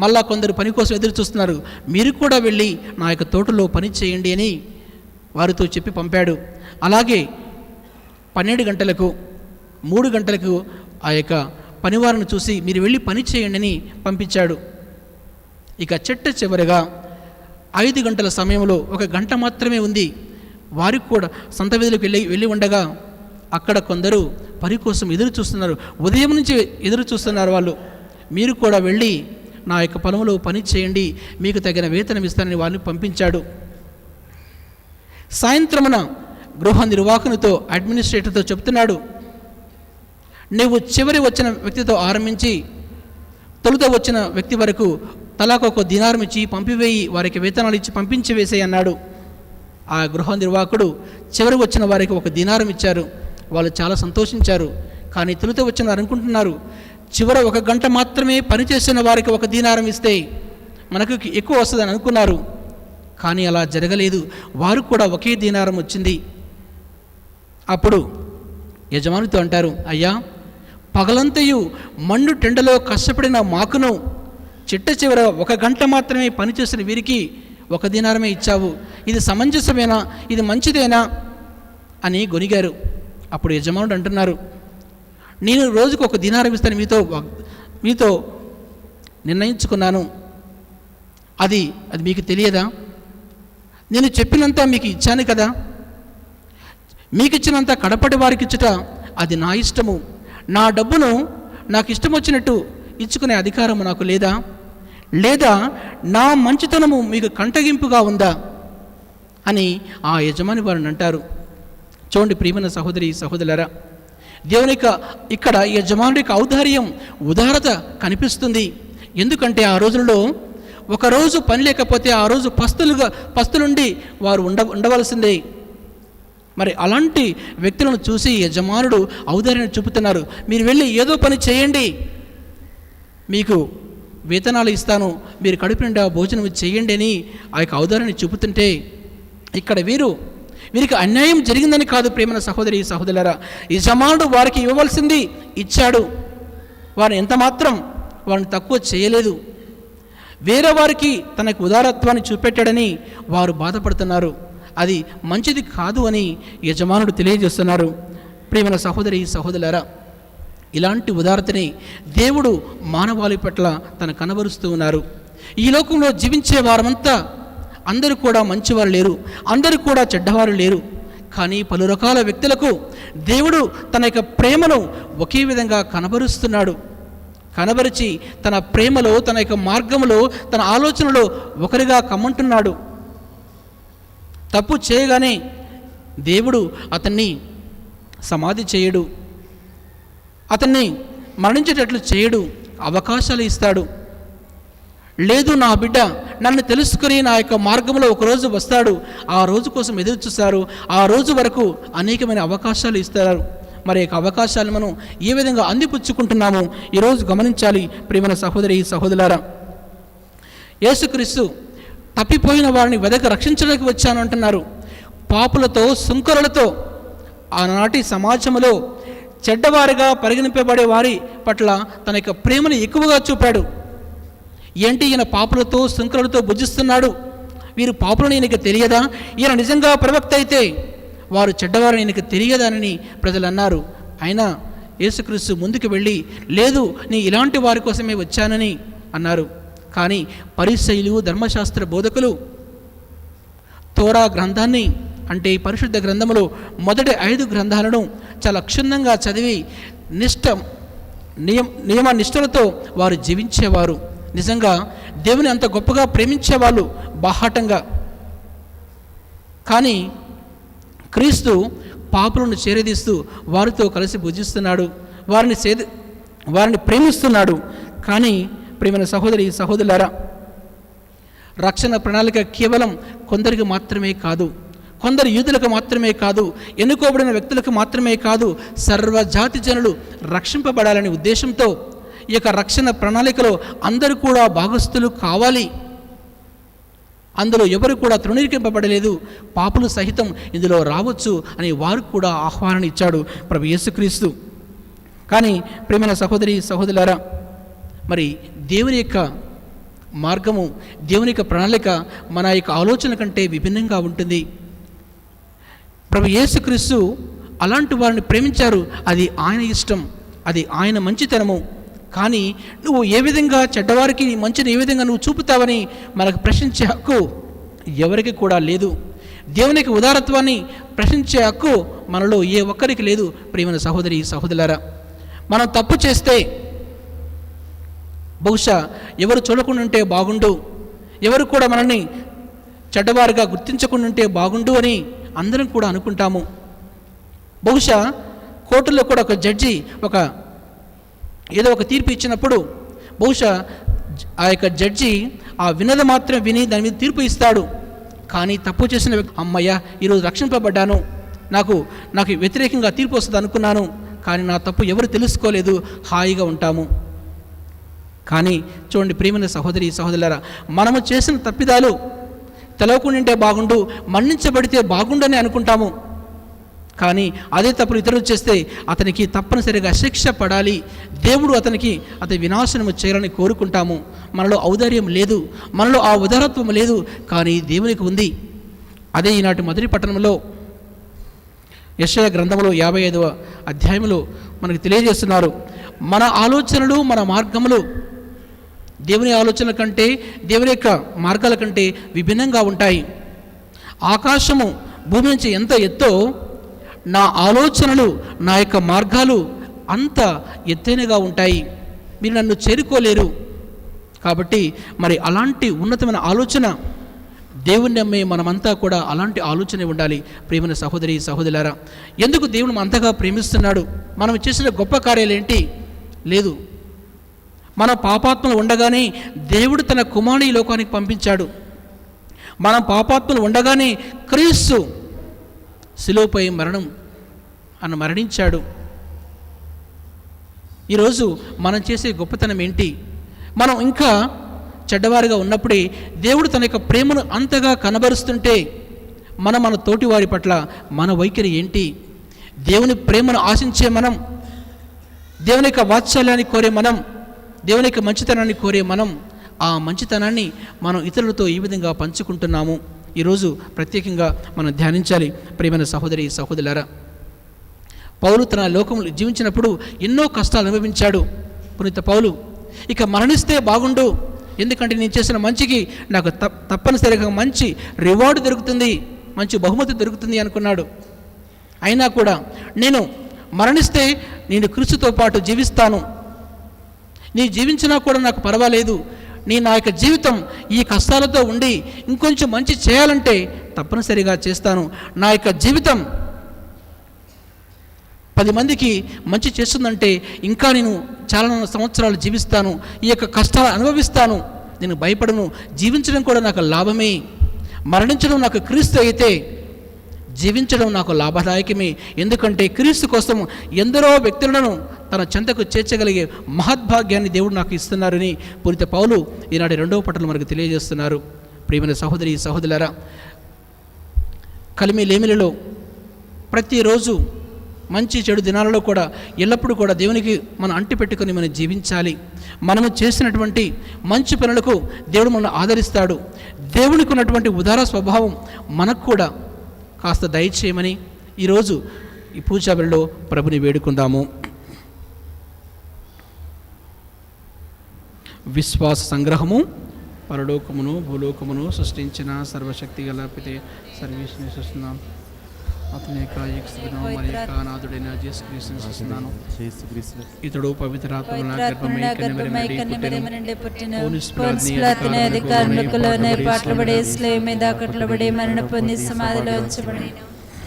మళ్ళా కొందరు పని కోసం ఎదురు చూస్తున్నారు. మీరు కూడా వెళ్ళి నా యొక్క తోటలో పని చేయండి అని వారితో చెప్పి పంపాడు. అలాగే 12 గంటలకు 3 గంటలకు ఆ యొక్క పనివారిని చూసి మీరు వెళ్ళి పని చేయండి అని పంపించాడు. ఇక చివరిగా 5 గంటల సమయంలో 1 గంట మాత్రమే ఉంది. వారికి కూడా సంత వీధిలోకి వెళ్ళి ఉండగా అక్కడ కొందరు పని కోసం ఎదురు చూస్తున్నారు. ఉదయం నుంచి ఎదురు చూస్తున్నారు వాళ్ళు. మీరు కూడా వెళ్ళి నా యొక్క పొలంలో పని చేయండి, మీకు తగిన వేతనం ఇస్తానని వాళ్ళని పంపించాడు. సాయంత్రమున గృహ నిర్వాహకునితో, అడ్మినిస్ట్రేటర్తో చెప్తున్నాడు, నువ్వు చివరి వచ్చిన వ్యక్తితో ఆరంభించి తొలుత వచ్చిన వ్యక్తి వరకు తలాకు 1 దీనారం ఇచ్చి పంపివేయి, వారికి వేతనాలు ఇచ్చి పంపించి వేసేయి అన్నాడు. ఆ గృహ నిర్వాహకుడు చివరి వచ్చిన వారికి 1 దీనారం ఇచ్చారు. వాళ్ళు చాలా సంతోషించారు. కానీ తొలుత వచ్చిన వారు అనుకుంటున్నారు, చివర 1 గంట మాత్రమే పనిచేసిన వారికి 1 దీనారం ఇస్తే మనకు ఎక్కువ వస్తుందని అనుకున్నారు. కానీ అలా జరగలేదు. వారు కూడా 1 దీనారం వచ్చింది. అప్పుడు యజమానితో అంటారు, అయ్యా, పగలంతయు మండు టెండలో కష్టపడిన మాకును చివర 1 గంట మాత్రమే పనిచేసిన వీరికి 1 దీనారమే ఇచ్చావు. ఇది సమంజసమేనా? ఇది మంచిదేనా అని గొనిగారు. అప్పుడు యజమానుడు అంటున్నారు, నేను రోజుకు 1 దీనారం ఇస్తాను మీతో నిర్ణయించుకున్నాను. అది మీకు తెలియదా? నేను చెప్పినంత మీకు ఇచ్చాను కదా. మీకు ఇచ్చినంత కడపటి వారికి ఇచ్చుట అది నా ఇష్టము. నా డబ్బును నాకు ఇష్టం వచ్చినట్టు ఇచ్చుకునే అధికారం నాకు లేదా? లేదా నా మంచితనము మీకు కంటగింపుగా ఉందా అని ఆ యజమాని వారిని అంటారు. చూడండి ప్రియమైన సహోదరి సహోదరులారా, దేవుని యొక్క ఇక్కడ యజమానుడి యొక్క ఔదార్యం, ఉదారత కనిపిస్తుంది. ఎందుకంటే ఆ రోజుల్లో ఒకరోజు పని లేకపోతే ఆ రోజు పస్తులుండి వారు ఉండవలసిందే. మరి అలాంటి వ్యక్తులను చూసి యజమానుడు ఔదార్యాన్ని చూపుతున్నారు. మీరు వెళ్ళి ఏదో పని చేయండి, మీకు వేతనాలు ఇస్తాను, మీరు కడుపు నిండా భోజనం చేయండి అని ఆ యొక్క ఔదార్యాన్ని చూపుతుంటే, ఇక్కడ వీరికి అన్యాయం జరిగిందని కాదు ప్రేమైన సహోదరి సహోదరులారా, యజమానుడు వారికి ఇవ్వవలసింది ఇచ్చాడు. వారిని ఎంత మాత్రం వారిని తక్కువ చేయలేదు. వేరే వారికి తనకు ఉదారత్వాన్ని చూపెట్టాడని వారు బాధపడుతున్నారు. అది మంచిది కాదు అని యజమానుడు తెలియజేస్తున్నారు. ప్రియమైన సహోదరి సహోదరులారా, ఇలాంటి ఉదారతని దేవుడు మానవాళి పట్ల తన కనబరుస్తూ ఉన్నారు. ఈ లోకంలో జీవించే వారమంతా అందరూ కూడా మంచివారు లేరు, అందరూ కూడా చెడ్డవారు లేరు. కానీ పలు రకాల వ్యక్తులకు దేవుడు తన యొక్క ప్రేమను ఒకే విధంగా కనబరుస్తున్నాడు. కనబరిచి తన ప్రేమలో, తన యొక్క మార్గంలో, తన ఆలోచనలో ఒకరిగా కమ్మంటున్నాడు. తప్పు చేయగానే దేవుడు అతన్ని సమాధి చేయడు, అతన్ని మరణించేటట్లు చేయడు, అవకాశాలు ఇస్తాడు. లేదు, నా బిడ్డ నన్ను తెలుసుకుని నా యొక్క మార్గంలో ఒకరోజు వస్తాడు, ఆ రోజు కోసం ఎదురు చూస్తారు, ఆ రోజు వరకు అనేకమైన అవకాశాలు ఇస్తారు. మరి యొక్క అవకాశాలు మనం ఏ విధంగా అందిపుచ్చుకుంటున్నామో ఈరోజు గమనించాలి ప్రియమైన సహోదరి సహోదరులారా. యేసుక్రీస్తు తప్పిపోయిన వారిని వెదక రక్షించడానికి వచ్చాను అంటున్నారు. పాపులతో, సుంకరులతో ఆనాటి సమాజంలో చెడ్డవారిగా పరిగణింపబడే వారి పట్ల తన యొక్క ప్రేమను ఎక్కువగా చూపాడు. ఏంటి ఈయన పాపులతో, సుంకరులతో భుజిస్తున్నాడు, వీరు పాపులని ఈయనకి తెలియదా? ఈయన నిజంగా ప్రవక్త అయితే వారు చెడ్డవారని ఈయనకి తెలియదానని ప్రజలు అన్నారు. అయినా యేసుక్రీస్తు ముందుకు వెళ్ళి, లేదు, నీ ఇలాంటి వారి కోసమే వచ్చానని అన్నారు. కానీ పరిసయ్యులు, ధర్మశాస్త్ర బోధకులు తోరా గ్రంథాన్ని, అంటే ఈ పరిశుద్ధ గ్రంథములో మొదటి 5 గ్రంథాలను చాలా క్షుణ్ణంగా చదివి నియమ నిష్ఠలతో వారు జీవించేవారు. నిజంగా దేవుని అంత గొప్పగా ప్రేమించేవాళ్ళు బాహాటంగా. కానీ క్రీస్తు పాపులను చేరదీస్తూ వారితో కలిసి భుజిస్తున్నాడు, వారిని ప్రేమిస్తున్నాడు. కానీ ప్రియమైన సహోదరి సహోదరులారా, రక్షణ ప్రణాళిక కేవలం కొందరికి మాత్రమే కాదు, కొందరు యూదులకు మాత్రమే కాదు, ఎన్నుకోబడిన వ్యక్తులకు మాత్రమే కాదు, సర్వజాతి జనులు రక్షింపబడాలనే ఉద్దేశంతో ఈ యొక్క రక్షణ ప్రణాళికలో అందరూ కూడా భాగస్థులు కావాలి. అందులో ఎవరు కూడా తృణీకరింపబడలేదు, పాపులు సహితం ఇందులో రావచ్చు అని వారు కూడా ఆహ్వానం ఇచ్చాడు ప్రభు యేసుక్రీస్తు. కానీ ప్రియమైన సహోదరి సహోదరులారా, మరి దేవుని యొక్క మార్గము, దేవుని యొక్క ప్రణాళిక మన యొక్క ఆలోచన కంటే విభిన్నంగా ఉంటుంది. ప్రభు యేసుక్రీస్తు అలాంటి వారిని ప్రేమించారు. అది ఆయన ఇష్టం, అది ఆయన మంచితనము. కానీ నువ్వు ఏ విధంగా చెడ్డవారికి మంచిని ఏ విధంగా నువ్వు చూపుతావని మనకు ప్రశ్నించే హక్కు ఎవరికి కూడా లేదు. దేవునికి ఉదారత్వాన్ని ప్రశ్నించే హక్కు మనలో ఏ ఒక్కరికి లేదు. ప్రియమైన సహోదరి సహోదరులారా, మనం తప్పు చేస్తే బహుశా ఎవరు చూడకుండా ఉంటే బాగుండు, ఎవరు కూడా మనల్ని చెడ్డవారుగా గుర్తించకుండా ఉంటే బాగుండు అని అందరం కూడా అనుకుంటాము. బహుశా కోర్టులో కూడా ఒక జడ్జి ఏదో ఒక తీర్పు ఇచ్చినప్పుడు బహుశా ఆ యొక్క జడ్జి ఆ వినద మాత్రం విని దాని మీద తీర్పు ఇస్తాడు. కానీ తప్పు చేసిన వ్యక్తి, అమ్మయ్య ఈరోజు రక్షింపబడ్డాను, నాకు వ్యతిరేకంగా తీర్పు వస్తుంది అనుకున్నాను, కానీ నా తప్పు ఎవరు తెలుసుకోలేదు, హాయిగా ఉంటాము. కానీ చూడండి ప్రియమైన సహోదరి సహోదరులారా, మనము చేసిన తప్పిదాలు తెలవకుండింటే బాగుండు, మన్నించబడితే బాగుండని అనుకుంటాము. కానీ అదే తప్పులు ఇతరులు చేస్తే అతనికి తప్పనిసరిగా శిక్ష పడాలి, దేవుడు అతని వినాశనము చేయాలని కోరుకుంటాము. మనలో ఔదార్యం లేదు, మనలో ఆ ఉదారత్వం లేదు, కానీ దేవునికి ఉంది. అదే ఈనాటి మొదటి పట్టణంలో యెషయా గ్రంథంలో 55వ అధ్యాయంలో మనకు తెలియజేస్తున్నారు. మన ఆలోచనలు, మన మార్గములు దేవుని ఆలోచనల కంటే, దేవుని యొక్క మార్గాల కంటే విభిన్నంగా ఉంటాయి. ఆకాశము భూమి నుంచి ఎంత ఎత్తో నా ఆలోచనలు, నా యొక్క మార్గాలు అంత ఎత్తైనగా ఉంటాయి, మీరు నన్ను చేరుకోలేరు. కాబట్టి మరి అలాంటి ఉన్నతమైన ఆలోచన దేవుణ్ణి నమ్మే మనమంతా కూడా అలాంటి ఆలోచన ఉండాలి. ప్రేమైన సహోదరి సహోదరులారా, ఎందుకు దేవుడు అంతగా ప్రేమిస్తున్నాడు? మనం చేసిన గొప్ప కార్యాలేంటి? లేదు. మన పాపాత్మలు ఉండగానే దేవుడు తన కుమారుని ఈ లోకానికి పంపించాడు. మనం పాపాత్మలు ఉండగానే క్రీస్తు శిలువపై మరణించాడు. ఈరోజు మనం చేసే గొప్పతనం ఏంటి? మనం ఇంకా చెడ్డవారిగా ఉన్నప్పుడే దేవుడు తన యొక్క ప్రేమను అంతగా కనబరుస్తుంటే మన తోటి వారి పట్ల మన వైఖరి ఏంటి? దేవుని ప్రేమను ఆశించే మనం, దేవుని యొక్క వాత్సల్యాన్ని కోరే మనం, దేవుని యొక్క మంచితనాన్ని కోరే మనం, ఆ మంచితనాన్ని మనం ఇతరులతో ఈ విధంగా పంచుకుంటున్నాము. ఈరోజు ప్రత్యేకంగా మనం ధ్యానించాలి. ప్రియమైన సహోదరి సహోదరులారా, పౌలు తన లోకంలో జీవించినప్పుడు ఎన్నో కష్టాలు అనుభవించాడు. పునీత పౌలు ఇక మరణిస్తే బాగుండు, ఎందుకంటే నేను చేసిన మంచికి నాకు తప్పనిసరిగా మంచి రివార్డు దొరుకుతుంది, మంచి బహుమతి దొరుకుతుంది అనుకున్నాడు. అయినా కూడా నేను మరణిస్తే నేను క్రీస్తుతో పాటు జీవిస్తాను, నీ జీవించినా కూడా నాకు పర్వాలేదు, నా యొక్క జీవితం ఈ కష్టాలతో ఉండి ఇంకొంచెం మంచి చేయాలంటే తప్పనిసరిగా చేస్తాను, నా యొక్క జీవితం 10 మందికి మంచి చేస్తుందంటే ఇంకా నేను చాలా సంవత్సరాలు జీవిస్తాను, ఈ యొక్క కష్టాలు అనుభవిస్తాను, నేను భయపడను, జీవించడం కూడా నాకు లాభమే, మరణించడం నాకు క్రీస్తు అయితే జీవించడం నాకు లాభదాయకమే. ఎందుకంటే క్రీస్తు కోసం ఎందరో వ్యక్తులను తన చెంతకు చేర్చగలిగే మహద్భాగ్యాన్ని దేవుడు నాకు ఇస్తున్నారని పునీత పౌలు ఈనాటి 2వ పట్టణంలో మనకు తెలియజేస్తున్నారు. ప్రియమైన సహోదరి సహోదరులారా, కలిమిలేమిలలో ప్రతిరోజు మంచి చెడు దినాలలో కూడా ఎల్లప్పుడూ కూడా దేవునికి మనం అంటి పెట్టుకొని మనం జీవించాలి. మనము చేసినటువంటి మంచి పనులకు దేవుడు మనల్ని ఆదరిస్తాడు. దేవునికి ఉన్నటువంటి ఉదార స్వభావం మనకు కూడా కాస్త దయచేయమని ఈరోజు ఈ పూజాబలిలో ప్రభుని వేడుకుందాము. విశ్వాస సంగ్రహము. పరలోకమును భూలోకమును సృష్టించిన సర్వశక్తి గల పితే సర్వేశ్వరుని సృష్టిస్తున్నాను, అతని యొక్క ఏకసుగుణ మరి యొక్క నాథుడైన యేసుక్రీస్తుని సృష్టిస్తున్నాను. ఇతడు పవిత్రాత్మ గర్భమై కన్యమరి పుట్టిన పోన్స్పిలాతుని అధికారులకులోనే పాటలబడే స్లేవ్ మీద కట్టలబడి మరణ పొంది సమాధిలో ఉంచబడి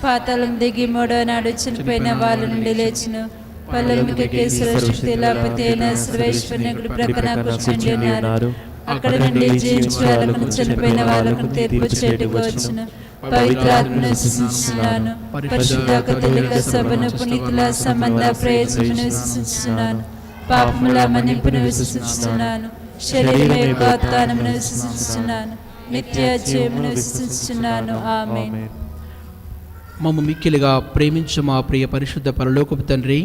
పాతాళం దిగి 3వ నాడు చనిపోయిన వాళ్ళ నుండి లేచును. పల్లెమిక కేసుల శక్తి లేకపోతే సర్వేశ్వరుని గుడి ప్రక్కన కూర్చుండి ఉన్నారు. అక్కడ నుండి జీవించే వాళ్ళకు చనిపోయిన వాళ్ళకు తీర్పు చేటుకు వచ్చును. పవిత్రాత్మను విశ్వసిస్తున్నాను, పరిశుద్ధ కథలిక సభను పునీతుల సంబంధ ప్రయోజనమును విశ్వసిస్తున్నాను, పాపముల మన్నింపును విశ్వసిస్తున్నాను, శరీరం యొక్క ఉత్థానమును విశ్వసిస్తున్నాను, నిత్య జీవమును విశ్వసిస్తున్నాను. ఆమేన్. మమ్మ మిక్కిలిగా ప్రేమించు మా ప్రియ పరిశుద్ధ పరలోకపు తండ్రి,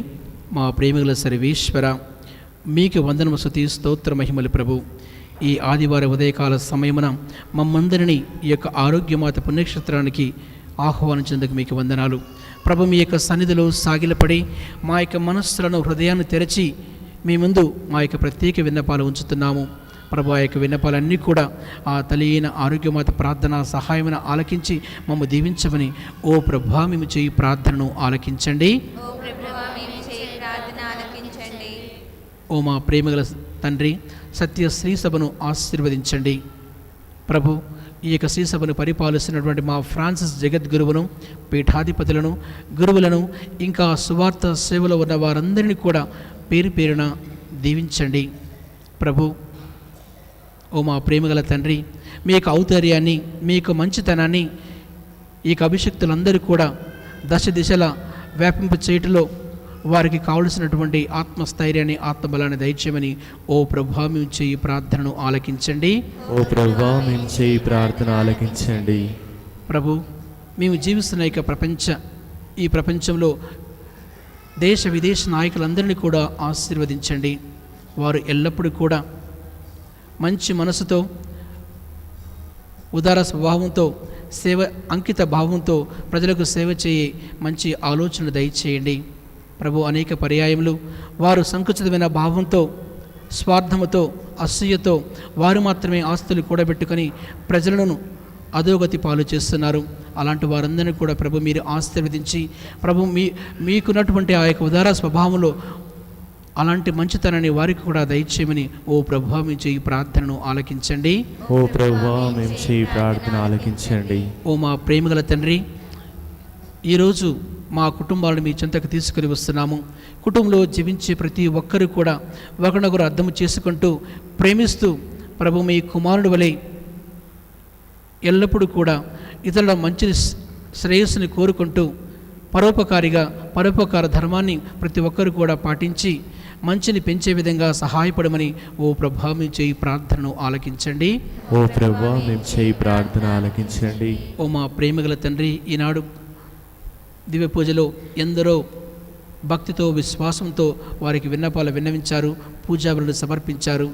మా ప్రేమికుల సర్వేశ్వర, మీకు వందనము స్తుతి స్తోత్ర మహిమలు ప్రభు. ఈ ఆదివారం ఉదయకాల సమయమున మమ్మందరినీ ఈ యొక్క ఆరోగ్యమాత పుణ్యక్షేత్రానికి ఆహ్వానించేందుకు మీకు వందనాలు ప్రభు. మీ యొక్క సన్నిధిలో సాగిలపడి మా యొక్క మనస్సులను హృదయాన్ని తెరచి మీ ముందు మా యొక్క ప్రత్యేక విన్నపాలు ఉంచుతున్నాము ప్రభు. ఆ యొక్క విన్నపాలన్నీ కూడా ఆ తల్లి అయిన ఆరోగ్యమాత ప్రార్థన సహాయమును ఆలకించి మమ్మ దీవించమని ఓ ప్రభా మేము చేయి ప్రార్థనను ఆలకించండి. ఓ మా ప్రేమగల తండ్రి, సత్య శ్రీ సభను ఆశీర్వదించండి ప్రభు. ఈ యొక్క శ్రీ సభను పరిపాలిస్తున్నటువంటి మా ఫ్రాన్సిస్ జగద్గురువును, పీఠాధిపతులను, గురువులను, ఇంకా సువార్త సేవలో ఉన్న వారందరినీ కూడా పేరు పేరున దీవించండి ప్రభు. ఓ మా ప్రేమగల తండ్రి, మీ యొక్క ఔదార్యాన్ని, మీ యొక్క మంచితనాన్ని ఈ యొక్క అభిషక్తులందరూ కూడా దశ దిశల వ్యాపింప చేయటంలో వారికి కావలసినటువంటి ఆత్మస్థైర్యాన్ని, ఆత్మబలాన్ని దయచేయమని ఓ ప్రభా మేము చేయి ప్రార్థనను ఆలకించండి. ఓ ప్రభా మేము చేయి ప్రార్థన ఆలకించండి ప్రభు. మేము జీవిస్తున్న ఈ ప్రపంచంలో దేశ విదేశ నాయకులందరినీ కూడా ఆశీర్వదించండి. వారు ఎల్లప్పుడూ కూడా మంచి మనసుతో, ఉదార స్వభావంతో, సేవ అంకిత భావంతో ప్రజలకు సేవ చేయి మంచి ఆలోచన దయచేయండి ప్రభు. అనేక పర్యాయములు వారు సంకుచితమైన భావంతో, స్వార్థముతో, అసూయతో వారు మాత్రమే ఆస్తులు కూడబెట్టుకొని ప్రజలను అధోగతి పాలు చేస్తున్నారు. అలాంటి వారందరినీ కూడా ప్రభు మీరు ఆశీర్వదించి ప్రభు మీకున్నటువంటి ఆ యొక్క ఉదార స్వభావంలో అలాంటి మంచితనాన్ని వారికి కూడా దయచేయమని ఓ ప్రభువా మేము చేయి ప్రార్థనను ఆలకించండి. ఓ ప్రభువా మేము చేయి ప్రార్థన ఆలకించండి. ఓ మా ప్రేమగల తండ్రి, ఈరోజు మా కుటుంబాలను మీ చెంతకు తీసుకుని వస్తున్నాము. కుటుంబంలో జీవించే ప్రతి ఒక్కరు కూడా ఒకరినొకరు అర్థం చేసుకుంటూ ప్రేమిస్తూ ప్రభు మీ కుమారుడు వలె ఎల్లప్పుడూ కూడా ఇతరుల మంచి శ్రేయస్సుని కోరుకుంటూ పరోపకార ధర్మాన్ని ప్రతి ఒక్కరు కూడా పాటించి మంచిని పెంచే విధంగా సహాయపడమని ఓ ప్రభువా మేము చేయి ప్రార్థనను ఆలకించండి. ఓ ప్రభువా మేము చేయి ప్రార్థన ఆలకించండి. ఓ మా ప్రేమగల తండ్రి, ఈనాడు దివ్య పూజలో ఎందరో భక్తితో విశ్వాసంతో వారికి విన్నపాలు విన్నవించారు, పూజాబలులు సమర్పించారు.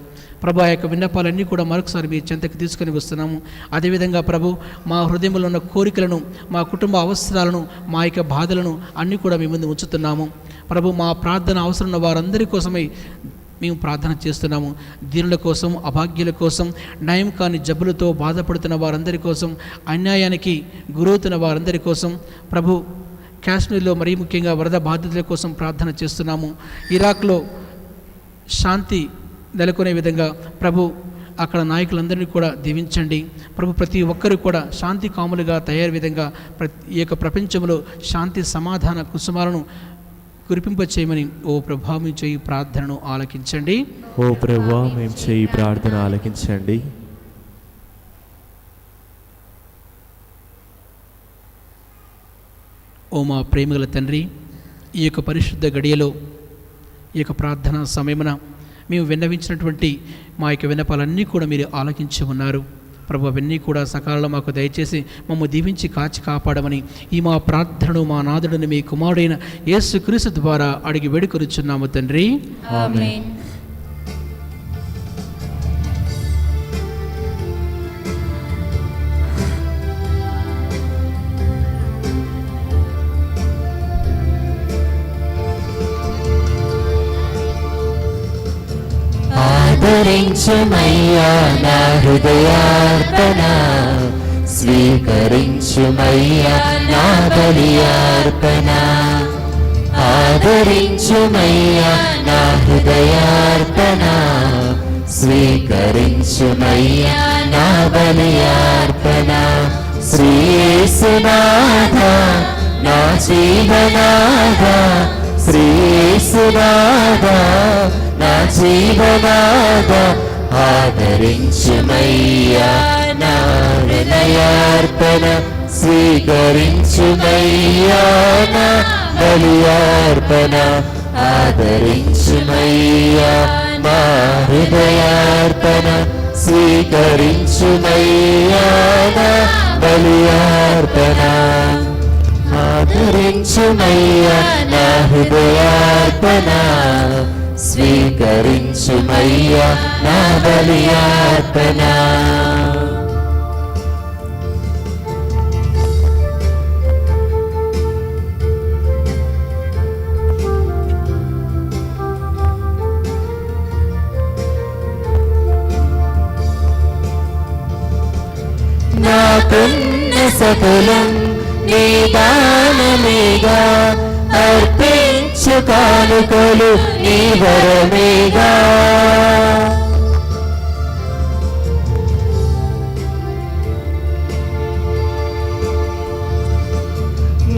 ప్రభు ఆ యొక్క విన్నపాలన్నీ కూడా మరొకసారి మీ చెంతకు తీసుకొని వస్తున్నాము. అదేవిధంగా ప్రభు మా హృదయంలో ఉన్న కోరికలను, మా కుటుంబ అవసరాలను, మా యొక్క బాధలను అన్నీ కూడా మీ ముందు ఉంచుతున్నాము. ప్రభు మా ప్రార్థన అవసరం ఉన్న వారందరి కోసమై మేము ప్రార్థన చేస్తున్నాము. దీనుల కోసం, అభాగ్యుల కోసం, నయం కాని జబ్బులతో బాధపడుతున్న వారందరి కోసం, అన్యాయానికి గురవుతున్న వారందరి కోసం, ప్రభు కాశ్మీర్లో మరీ ముఖ్యంగా వరద బాధితుల కోసం ప్రార్థన చేస్తున్నాము. ఇరాక్లో శాంతి నెలకొనే విధంగా ప్రభు అక్కడ నాయకులందరినీ కూడా దీవించండి. ప్రభు ప్రతి ఒక్కరు కూడా శాంతి కాములుగా తయారు విధంగా ఈ యొక్క ప్రపంచంలో శాంతి సమాధాన కుసుమాలను కురిపింపచేయమని ఓ ప్రభువా మేము చేయి ప్రార్థనను ఆలకించండి. ఓ ప్రభువా మేము చేయి ప్రార్థన ఆలకించండి. ఓ మా ప్రేమగల తండ్రి, ఈ యొక్క పరిశుద్ధ గడియలో ఈ యొక్క ప్రార్థన సమయమున మేము విన్నవించినటువంటి మా యొక్క విన్నపాలన్నీ కూడా మీరు ఆలకించి ఉన్నారు. ప్రభు అవన్నీ కూడా సకాలంలో మాకు దయచేసి మమ్మల్ని దీవించి కాచి కాపాడమని ఈ మా ప్రార్థనను మా నాథుడిని మీ కుమారుడైన యేసుక్రీస్తు ద్వారా అడిగి వేడుకొనుచున్నాము తండ్రి. ఆమేన్. ఆదరించుమయ్యా నా హృదయార్పణ, స్వీకరించుమయ్యా నా బలియార్పణ. ఆదరించుమయ్యా నా హృదయార్పణ, స్వీకరించుమయ్యా నా బలియార్పణ. శ్రీ యేసునాథ నా జీవనాథ, శ్రీ యేసునాథ నా జీవనాథ, ఆదరించుమయ్యా నా హృదయార్పణ, స్వీకరించుమయ్యా నా బలియార్పణ. ఆదరించుమయ్యా మా హృదయార్పణ, స్వీకరించుమయ్యా నా బలియార్పణ. ఆదరించుమయ్యా నా హృదయార్పణ, స్వీకరించుమయ్యా నా బలియార్పణ. నాకున్న సకలం నీ దానమేగా, అర్పించు కానుకలు నీ వరమేగా.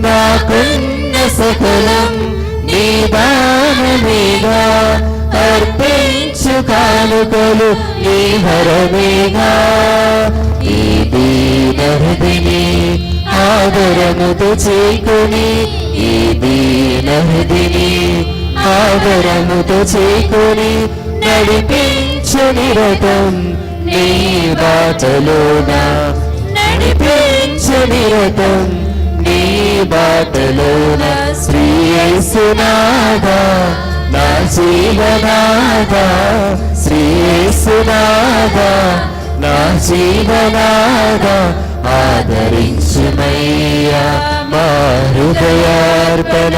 నాకున్న సకలం నీ దానమేగా, అర్పించు కానుకలు నీ వరమేగా. ఈ దీన హృదిని ఆదరముతో చేకుని, ఈ దీన హృదిని ఆదరముతో చేకుని, నడిపించు నిరతం నీ బాటలోన, నడిపించు నిరతం నీ బాటలోన. శ్రీ యేసునాథ నా జీవనాథ, శ్రీ యేసునాథ నా జీవనాథ, ఆదరించుమయ్యా మా హృదయార్పణ,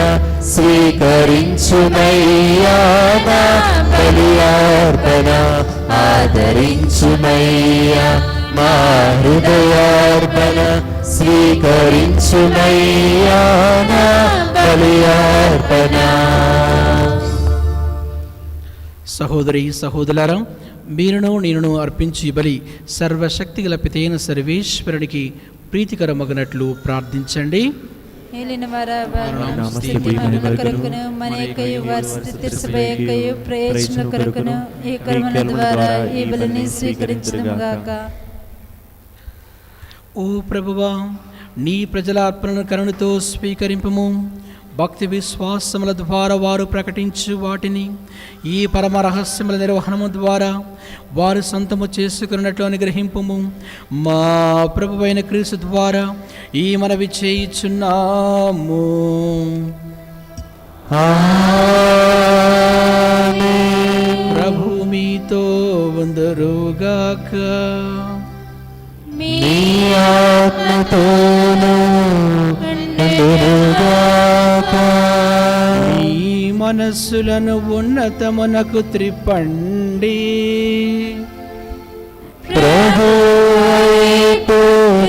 స్వీకరించుమయ్యా నా బలియార్పణ. ఆదరించుమయ్యా మా హృదయార్పణ, స్వీకరించుమయ్యా నా బలి అర్పణ. సహోదరి సహోదరులారా, మీరును నేనును అర్పించు ఈ బలి సర్వశక్తిగల పితైన సర్వేశ్వరునికి ప్రీతికరమగనట్లు ప్రార్థించండి. ఏలిన మహిమ కొరకును మన యొక్కయు వారి సభ యొక్కయు ప్రయోజన కొరకును ఈ కర్మల ద్వారా ఈ బలిని స్వీకరించుగాక. ఓ ప్రభువా, నీ ప్రజల అర్పణను కరుణతో స్వీకరింపము. భక్తి విశ్వాసముల ద్వారా వారు ప్రకటించు వాటిని ఈ పరమ రహస్యముల నిర్వహణము ద్వారా వారు సొంతము చేసుకున్నట్లు అనుగ్రహింపుము. మా ప్రభువైన క్రీస్తు ద్వారా ఈ మనవి చేయుచున్నాము. ప్రభు మీతో ఉందరుగాక. మీ ఆత్మతోను ఉండునుగాక. మీ మనస్సులను ఉన్నతమునకు త్రిప్పండి. ప్రభువైపు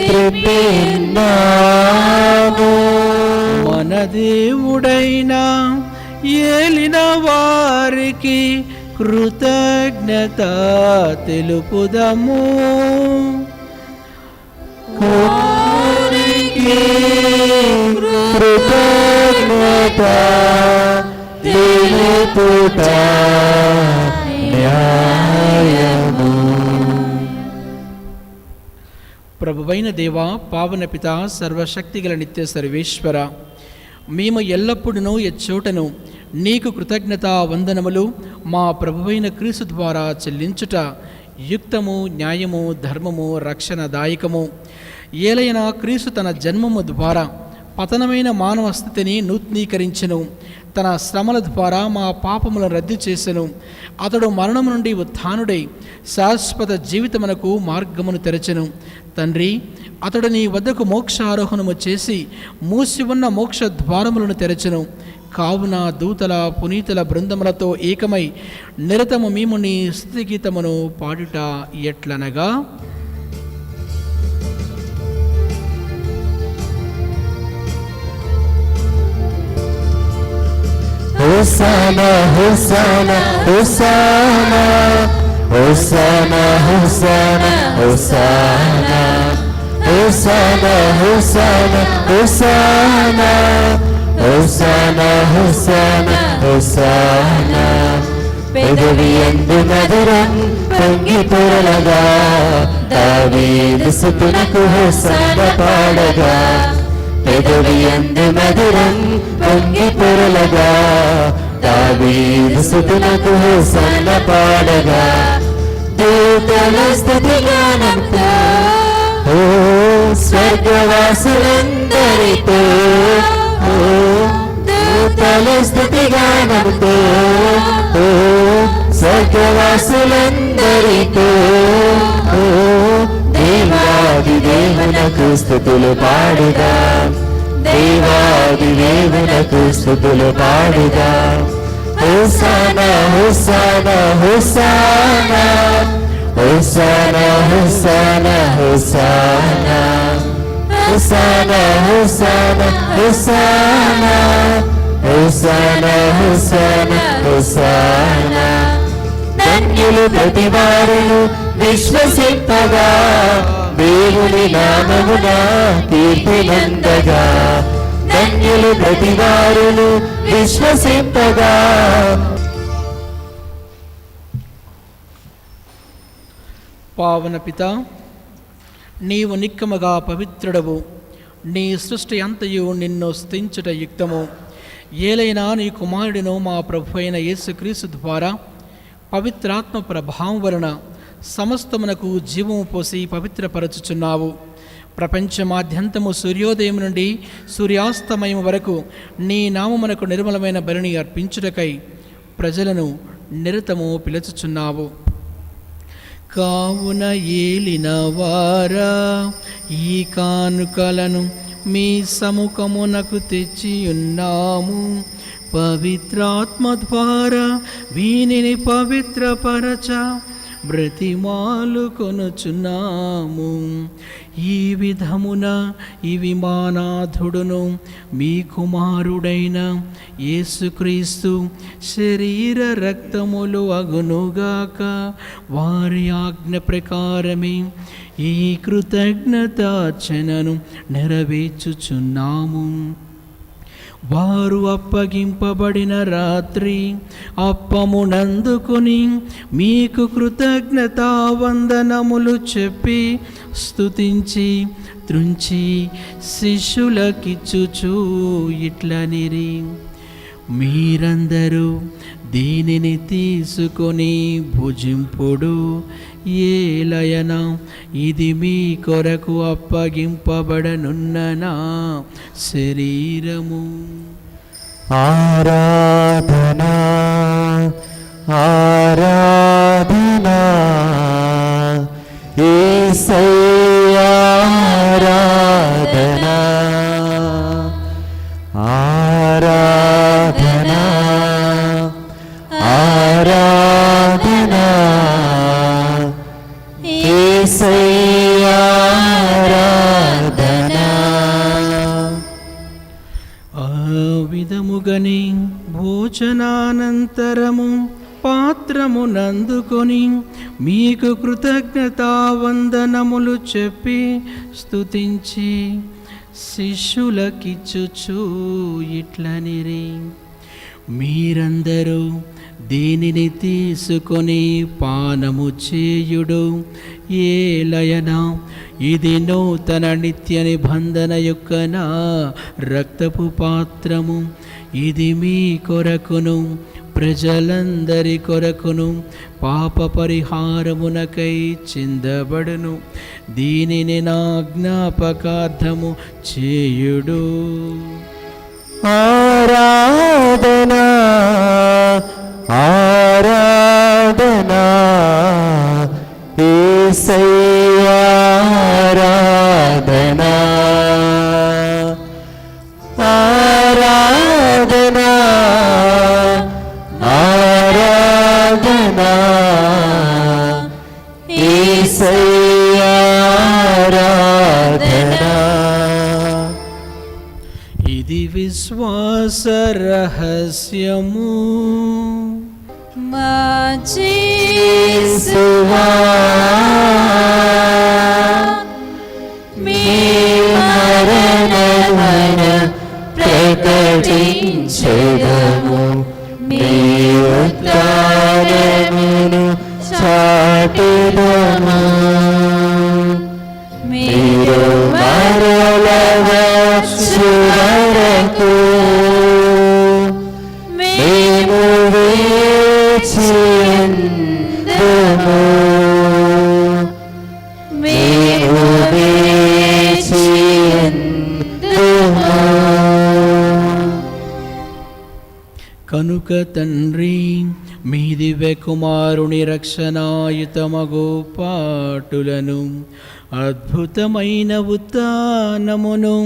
త్రిప్పినాము. మన దేవుడైన ఏలిన వారికి కృతజ్ఞత తెలుపుదము. కృతజ్ఞత తెలుపుట న్యాయము. ప్రభువైన దేవా, పావన పిత, సర్వశక్తిగల నిత్య సర్వేశ్వర, మేము ఎల్లప్పుడూ ఎచ్చోటను నీకు కృతజ్ఞత వందనములు మా ప్రభువైన క్రీస్తు ద్వారా చెల్లించుట యుక్తము, న్యాయము, ధర్మము, రక్షణదాయకము. ఏలైనా క్రీస్తు తన జన్మము ద్వారా పతనమైన మానవ స్థితిని నూతనీకరించెను. తన శ్రమల ద్వారా మా పాపములను రద్దు చేసెను. అతడు మరణం నుండి ఉత్థానుడై శాశ్వత జీవితమునకు మార్గమును తెరచెను. తండ్రి, అతడు నీ వద్దకు మోక్షారోహణము చేసి మూసి ఉన్న మోక్ష ద్వారములను తెరచెను. కావున దూతల పునీతుల బృందములతో ఏకమై నిరతము మేము నీ స్తుతిగీతమును పాడుట ఎట్లనగా, హోసానా హోసానా హోసానా హోసానా హోసానా హోసానా హోసానా హోసానా హోసానా హోసానా హోసానా హోసానా. పెదవి యందు మధురం పొంగి పొరలగా దావీదు సుతునకు హోసానా పాడగా. పెదవి యందు మధురం పొంగి పొరలగా దావీదు సుతునకు హోసానా పాడగా. దూతల స్తుతి గానంతో ఓ స్వర్గవాసులందరితో, ఓ దూతల స్తుతి గానంతో, ఓ స్వర్గవాసులందరితో, ఓ దేవాది దేవునకు స్తుతులు పాడుగా. దేవాది దేవునకు స్తుతులు పాడుగా. హోసానా హోసానా హోసానా హోసానా హోసానా హోసానా హోసానా హోసానా హోసానా హోసానా హోసానా హోసానా. ధన్యులు ప్రతివారులు విశ్వసింపగా దేవుని నామమున కీర్తినందగా. ధన్యులు ప్రతివారులు విశ్వసింపగా. పావన పిత, నీవు నిక్కముగా పవిత్రుడవు. నీ సృష్టి అంతయు నిన్ను స్తుతించుట యుక్తము. ఏలైనా నీ కుమారుడును మా ప్రభు అయిన యేసుక్రీస్తు ద్వారా పవిత్రాత్మ ప్రభావం వలన సమస్తమునకు జీవము పోసి పవిత్రపరచుచున్నావు. ప్రపంచమాద్యంతము సూర్యోదయం నుండి సూర్యాస్తమయం వరకు నీ నామమునకు నిర్మలమైన బలిని అర్పించుటకై ప్రజలను నిరతము పిలుచుచున్నావు. కావున ఏలిన వారా, ఈ కానుకలను మీ సముఖమునకు తెచ్చియున్నాము. పవిత్రాత్మ ద్వారా వీనిని పవిత్రపరచ బ్రతిమాలు కొనుచున్నాము. ఈ విధమున ఈ విమానాథుడును మీ కుమారుడైన యేసుక్రీస్తు శరీర రక్తములు అగునుగాక. వారి ఆజ్ఞ ప్రకారమే ఈ కృతజ్ఞతార్చనను నెరవేర్చుచున్నాము. వారు అప్పగింపబడిన రాత్రి అప్పమునందుకొని మీకు కృతజ్ఞతావందనములు చెప్పి స్తుతించి త్రుంచి శిష్యులకిచ్చుచూ ఇట్లనిరి, మీరందరూ దీనిని తీసుకొని భుజింపుడు. ఏలయన ఇది మీ కొరకు అప్పగింపబడనున్న నా శరీరము. ఆరాధనా ఆరాధనా యేసయ్యా ఆరాధనా ఆరాధనా ఆరాధనా యేసయ్యా ఆరాధనా. ఆ విధముగని భోజనానంతరము పాత్రమునందుకొని మీకు కృతజ్ఞతావందనములు చెప్పి స్తుతించి శిష్యులకిచ్చుచూ ఇట్లనిరి, మీరందరూ దీనిని తీసుకొని పానము చేయుడు. ఏలయన ఇది నూతన నిత్య నిబంధన యొక్క నా రక్తపు పాత్రము. ఇది మీ కొరకును ప్రజలందరి కొరకును పాప పరిహారమునకై చిందబడును. దీనిని నా జ్ఞాపకార్థము చేయుడు. ఆరాధనా ఆరాధనా యేసయ్యా ఆరాధనా ఆరాధనా ఆరాధనా యేసయ్యా ఆరాధనా. ఇది విశ్వాస రహస్యము. మా యేసువా మీ మరణమును ప్రకటించెదము, మీ ఉత్థానమును చాటెదము. మీరు మరల వచ్చు వరకు మేము వేచియుందుము, మేము వేచియుందుము. కనుక తండ్రి, మీ దివ్య కుమారుని రక్షణాయుతమగు పాటులను, అద్భుతమైన ఉత్థానమును,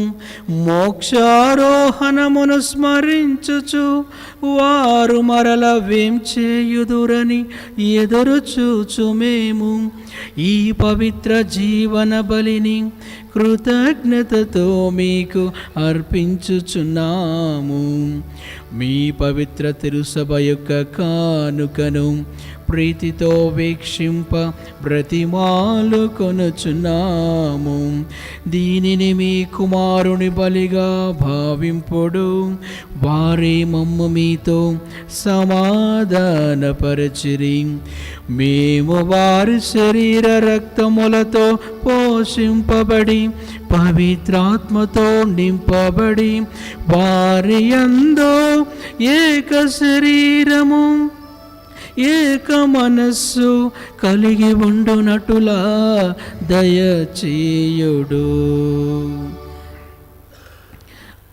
మోక్షారోహణమును స్మరించుచు వారు మరల వేం చేయుదురని ఎదురుచూచు మేము ఈ పవిత్ర జీవన బలిని కృతజ్ఞతతో మీకు అర్పించుచున్నాము. మీ పవిత్ర తిరుసభ యొక్క కానుకను ప్రీతితో వీక్షింప బ్రతిమాలు కొనుచున్నాము. దీనిని మీ కుమారుని బలిగా భావింపుడు. వారే మమ్ము మీతో సమాధానపరచిరి. మేము వారి శరీర రక్తములతో పోషింపబడి పవిత్రాత్మతో నింపబడి వారి యందు ఏక శరీరము ఏక మనస్సు కలిగి ఉండునటులా దయచేయుడు.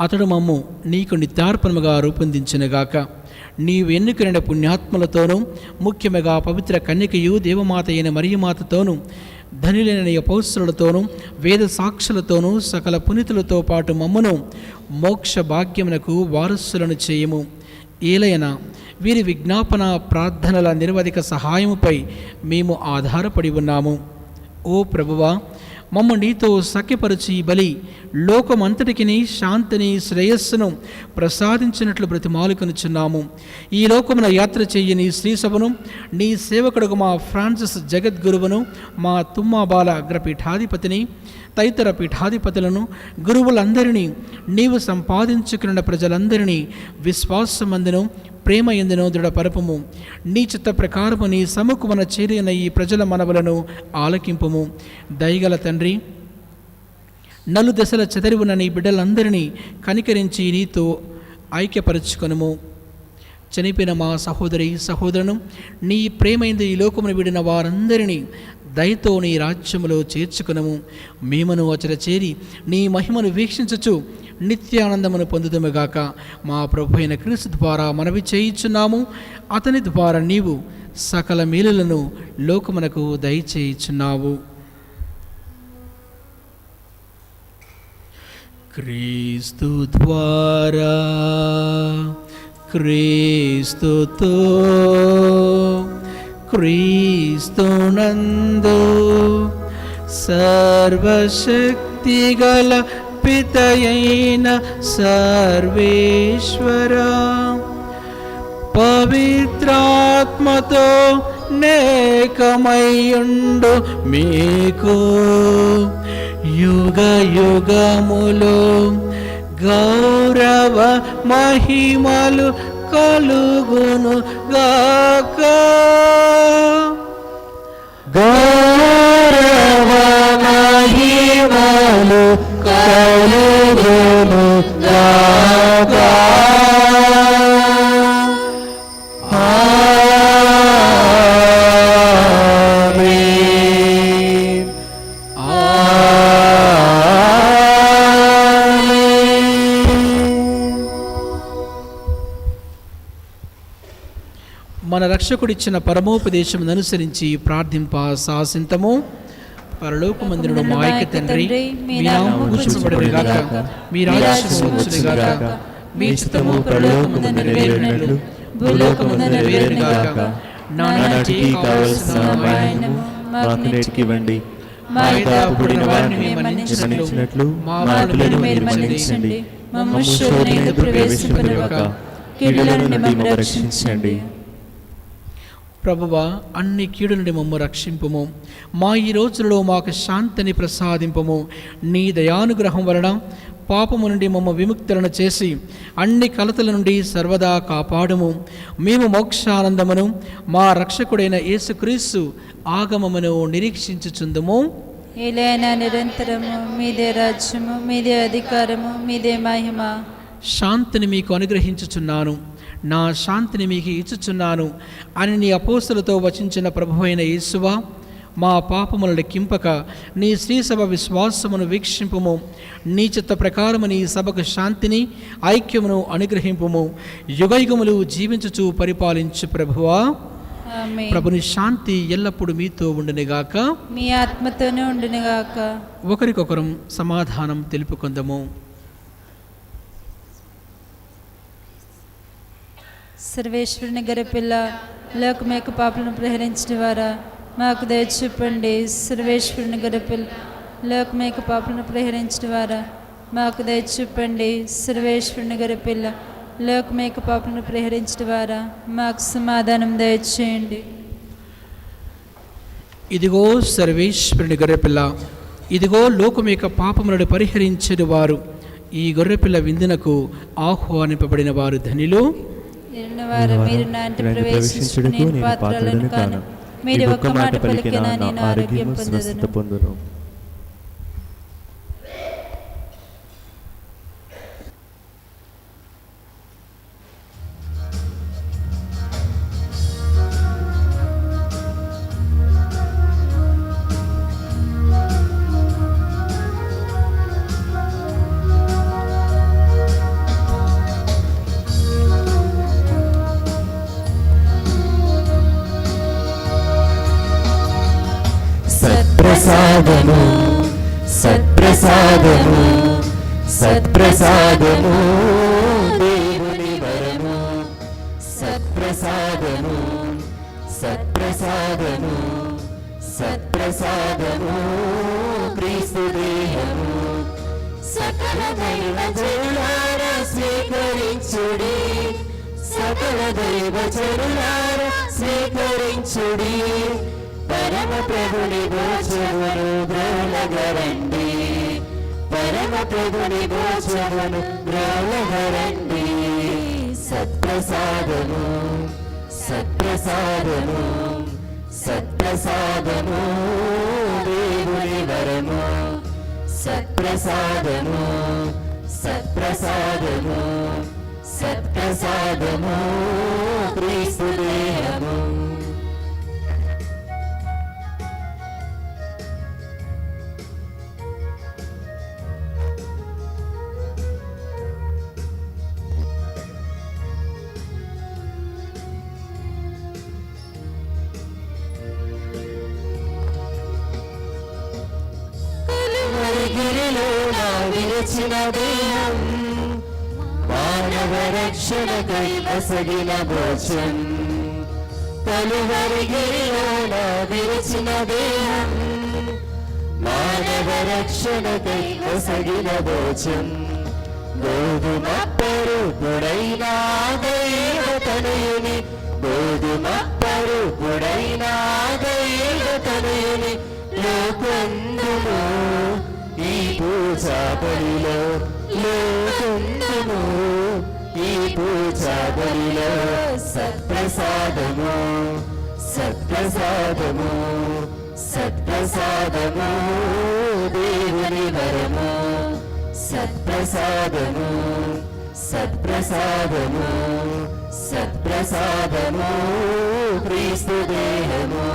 అతడు మమ్ము నీకు నిత్యార్పణముగా రూపొందించినగాక. నీవు ఎన్నికైన పుణ్యాత్మలతోనూ ముఖ్యముగా పవిత్ర కన్యకయు దేవమాత అయిన మరియమాతతోనూ ధనులైన అపొస్తలులతోనూ వేద సాక్షులతోనూ సకల పునీతులతో పాటు మమ్మను మోక్ష భాగ్యమునకు వారసులను చేయము. ఏలయన వీరి విజ్ఞాపన ప్రార్థనల నిరవధిక సహాయముపై మేము ఆధారపడి ఉన్నాము. ఓ ప్రభువా, మమ్మ నీతో సఖ్యపరిచి ఈ బలి లోకమంతటికి శాంతిని శ్రేయస్సును ప్రసాదించినట్లు బ్రతిమాలుకొనుచున్నాము. ఈ లోకమున యాత్ర చెయ్యని శ్రీ సభను నీ సేవకుడుగు మా ఫ్రాన్సిస్ జగద్గురువును, మా తుమ్మాబాల అగ్రపీఠాధిపతిని, తదితర పీఠాధిపతులను, గురువులందరినీ, నీవు సంపాదించుకున్న ప్రజలందరినీ విశ్వాసమందును ప్రేమ ఎందును దృఢపరపము. నీ చిత్త ప్రకారము నీ సముఖమున చేరిన ఈ ప్రజల మనవులను ఆలకింపుము. దయగల తండ్రి, నలుదశల చెదరివున నీ బిడ్డలందరినీ కనికరించి నీతో ఐక్యపరచుకొనుము. చనిపోయిన మా సహోదరి సహోదరును నీ ప్రేమైంది ఈ లోకమును విడిన వారందరినీ దయతో నీ రాజ్యములో చేర్చుకునము. మేమను అచర చేరి నీ మహిమను వీక్షించుచు నిత్యానందమును పొందుదముగాక. మా ప్రభు అయిన క్రీస్తు ద్వారా మనవి చేయుచున్నాము. అతని ద్వారా నీవు సకల మేలులను లోకమునకు దయచేయుచున్నావు. క్రీస్తు ద్వారా, క్రీస్తుతో, క్రీస్తునందు సర్వశక్తిగల పితయైన సర్వేశ్వర పవిత్రాత్మతో నేకమయ్యుండు మీకు యుగ యుగములో గౌరవ మహిమలు కలుగును గాక. గౌరవ మహిమలు కలుగును గాక. ఆమేన్. మన రక్షకుడిచ్చిన పరమోపదేశం అనుసరించి ప్రార్థింప సాసింతము. పరలోకమందునుడు మా యొక్క తండ్రి, మీ నామము పూజింపబడునుగాక, మీ రాజ్యము వచ్చునుగాక, మీ చిత్తము పరలోకమందు నెరవేరునట్లు భూలోకమందు నెరవేరునుగాక. నానాటికి కావలసిన ఆయనను మాకు నేర్చుకివ్వండి. మా అప్పుడిన వారిని మేము మన్నించినట్లు మా మా పాపములను మీరు మీరు మన్నించండి. మమ్ము శోధనయందు ప్రవేశింపనివ్వక కీడుల నుండి మమ్ము రక్షించండి. ప్రభువా, అన్ని కీడు నుండి మమ్ము రక్షింపుము. మా ఈ రోజులలో మాకు శాంతిని ప్రసాదింపుము. నీ దయానుగ్రహం వలన పాపము నుండి మమ్మ విముక్తులను చేసి అన్ని కలతల నుండి సర్వదా కాపాడుము. మేము మోక్షానందమును మా రక్షకుడైన యేసుక్రీస్తు ఆగమమును నిరీక్షించుచుందుము. ఏలైనా నిరంతరము మీదే రాజ్యము, మీదే అధికారము, మీదే మహిమ. శాంతిని మీకు అనుగ్రహించుచున్నాను, నా శాంతిని మీకు ఇచ్చుచున్నాను అని నీ అపోస్తలతో వచించిన ప్రభువైన యేసువా, మా పాపములను లెక్కింపక నీ శ్రీసభ విశ్వాసమును వీక్షింపుము. నీ చిత్త ప్రకారము నీ సభకు శాంతిని ఐక్యమును అనుగ్రహింపుము. యుగయుగములు జీవించుచు పరిపాలించు ప్రభువా. ఆమేన్. ప్రభుని శాంతి ఎల్లప్పుడూ మీతో ఉండునుగాక. మీ ఆత్మతోనే ఉండునుగాక. ఒకరికొకరం సమాధానం తెలుపుకుందము. సర్వేశ్వరుని గరిపిల్ల లోకమేక పాపలను ప్రహరించిన వారా మాకు దయచూపండి. సర్వేశ్వరుని గరిపిల్ల లోకమేక పాపలను ప్రహరించిన వారా మాకు దయచూపండి. సర్వేశ్వరుని గరిపిల్ల లోకమేక పాపలను ప్రహరించిన వారా మాకు సమాధానం దయచేయండి. ఇదిగో సర్వేశ్వరుని గొర్రెపిల్ల, ఇదిగో లోకమేక పాపములను పరిహరించెడు వారు. ఈ గొర్రెపిల్ల విందునకు ఆహ్వానింపబడిన వారు ధనిలో. వారు మీరు నా ఇంట ప్రవేశించుటకు నేను పాత్రలను కాను. మీరు ఒక్క మాట పలికినా నేను ఆరోగ్యం పొందుదును. సత్ప్రసాదము సత్ప్రసాదము సత్ప్రసాదము దేవుని వరము. సత్ప్రసాదము సత్ప్రసాదము సత్ప్రసాదము సత్ప్రసాదము క్రీస్తు దేహము సకల దైవ జనులారా స్వీకరించుడి సకల దైవ జనులారా స్వీకరించుడి పరమ ప్రభుని భోజనమును గ్రహణగరండి పరమ ప్రభుని భోజనమును గ్రహణగరండి సత్ప్రసాదము సత్ప్రసాదము సత్ప్రసాదము దేవుని వరము సత్ప్రసాదము సత్ప్రసాదము సత్ప్రసాదము క్రీస్తు దేహము విరచిన దేహం మానవ రక్షణకై అసగిన భోజం కలువరిగిరిలోన విరచిన దేహం మానవ రక్షణకై అసగిన భోజం గోధుమప్పరు గుడైన దైవతనయుని గోధుమప్పరు గుడైన దైవతనయుని లోకందును ఈ పూజా బలిలో లోకందును ఈ పూజా బలిలో సత్ప్రసాదము సత్ప్రసాదము సత్ప్రసాదము దేవుని వరము సత్ప్రసాదము సత్ప్రసాదము సత్ప్రసాదము క్రీస్తు దేహము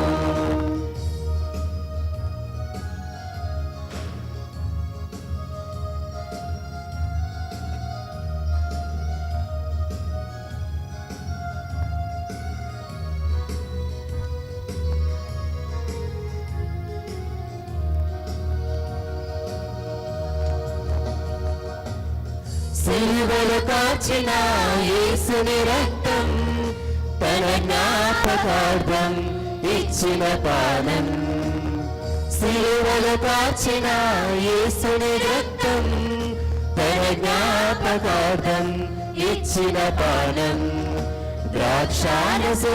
సిలువలో కాచిన యేసుని రక్తం తన జ్ఞాపకార్థం ఇచ్చిన పానం సిలువలో కాచిన యేసుని రక్తం తన జ్ఞాపకార్థం ఇచ్చిన పానం ద్రాక్షారసరూపుడైన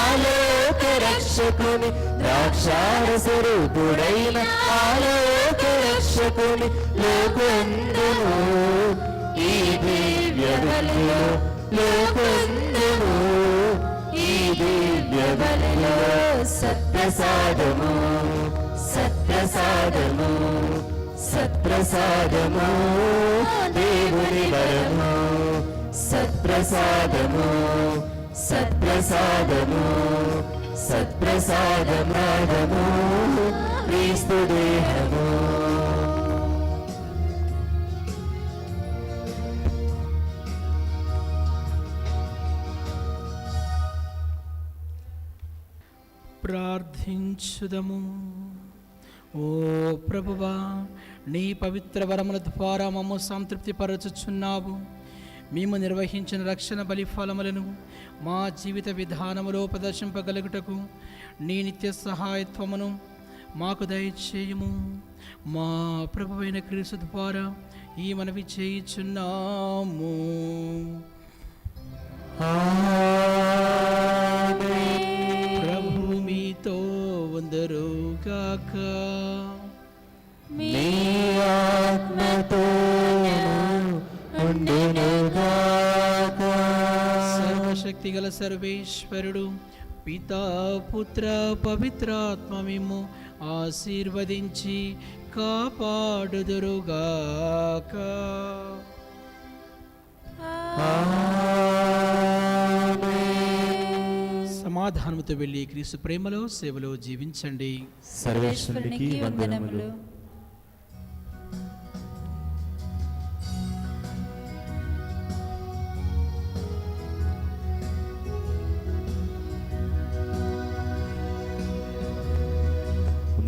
ఆలోక రక్షకుని ద్రాక్షారసరూపుడైన ఆలోక రక్షకుని లోకందును ఈ దివ్య బలిలో లోకందును ఈ దివ్య బలిలో సత్ప్రసాదము సత్ప్రసాదము సత్ప్రసాదము దేవుని వరము సత్ప్రసాదము సత్ప్రసాదము సత్ప్రసాదము క్రీస్తు దేహము ప్రార్థించుదము. ఓ ప్రభువా, నీ పవిత్ర వరముల ద్వారా మమ్ము సంతృప్తిపరచుచున్నావు. మేము నిర్వహించిన రక్షణ బలి ఫలములను మా జీవిత విధానములో ప్రదర్శింపగలుగుటకు నీ నిత్య సహాయత్వమును మాకు దయచేయుము. మా ప్రభువైన క్రీస్తు ద్వారా ఈ మనవి చేయుచున్నాము. ప్రభు మీతో ఉందరుగాక. మీ ఆత్మతోను ఉండునుగాక. సర్వశక్తిగల సర్వేశ్వరుడు పితా పుత్ర పవిత్రాత్మ మిమ్ము ఆశీర్వదించి కాపాడుదురుగాక. సమాధానముతో వెళ్ళి క్రీస్తు ప్రేమలో సేవలో జీవించండి. సర్వేశ్వరునికి వందనములు.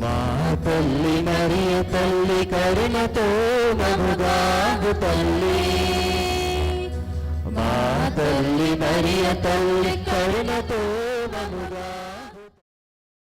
మా తల్లి మరియ తల్లి కరుణతో మముగాగు తల్లి. మా తల్లి మరియ తల్లి కరుణతో మము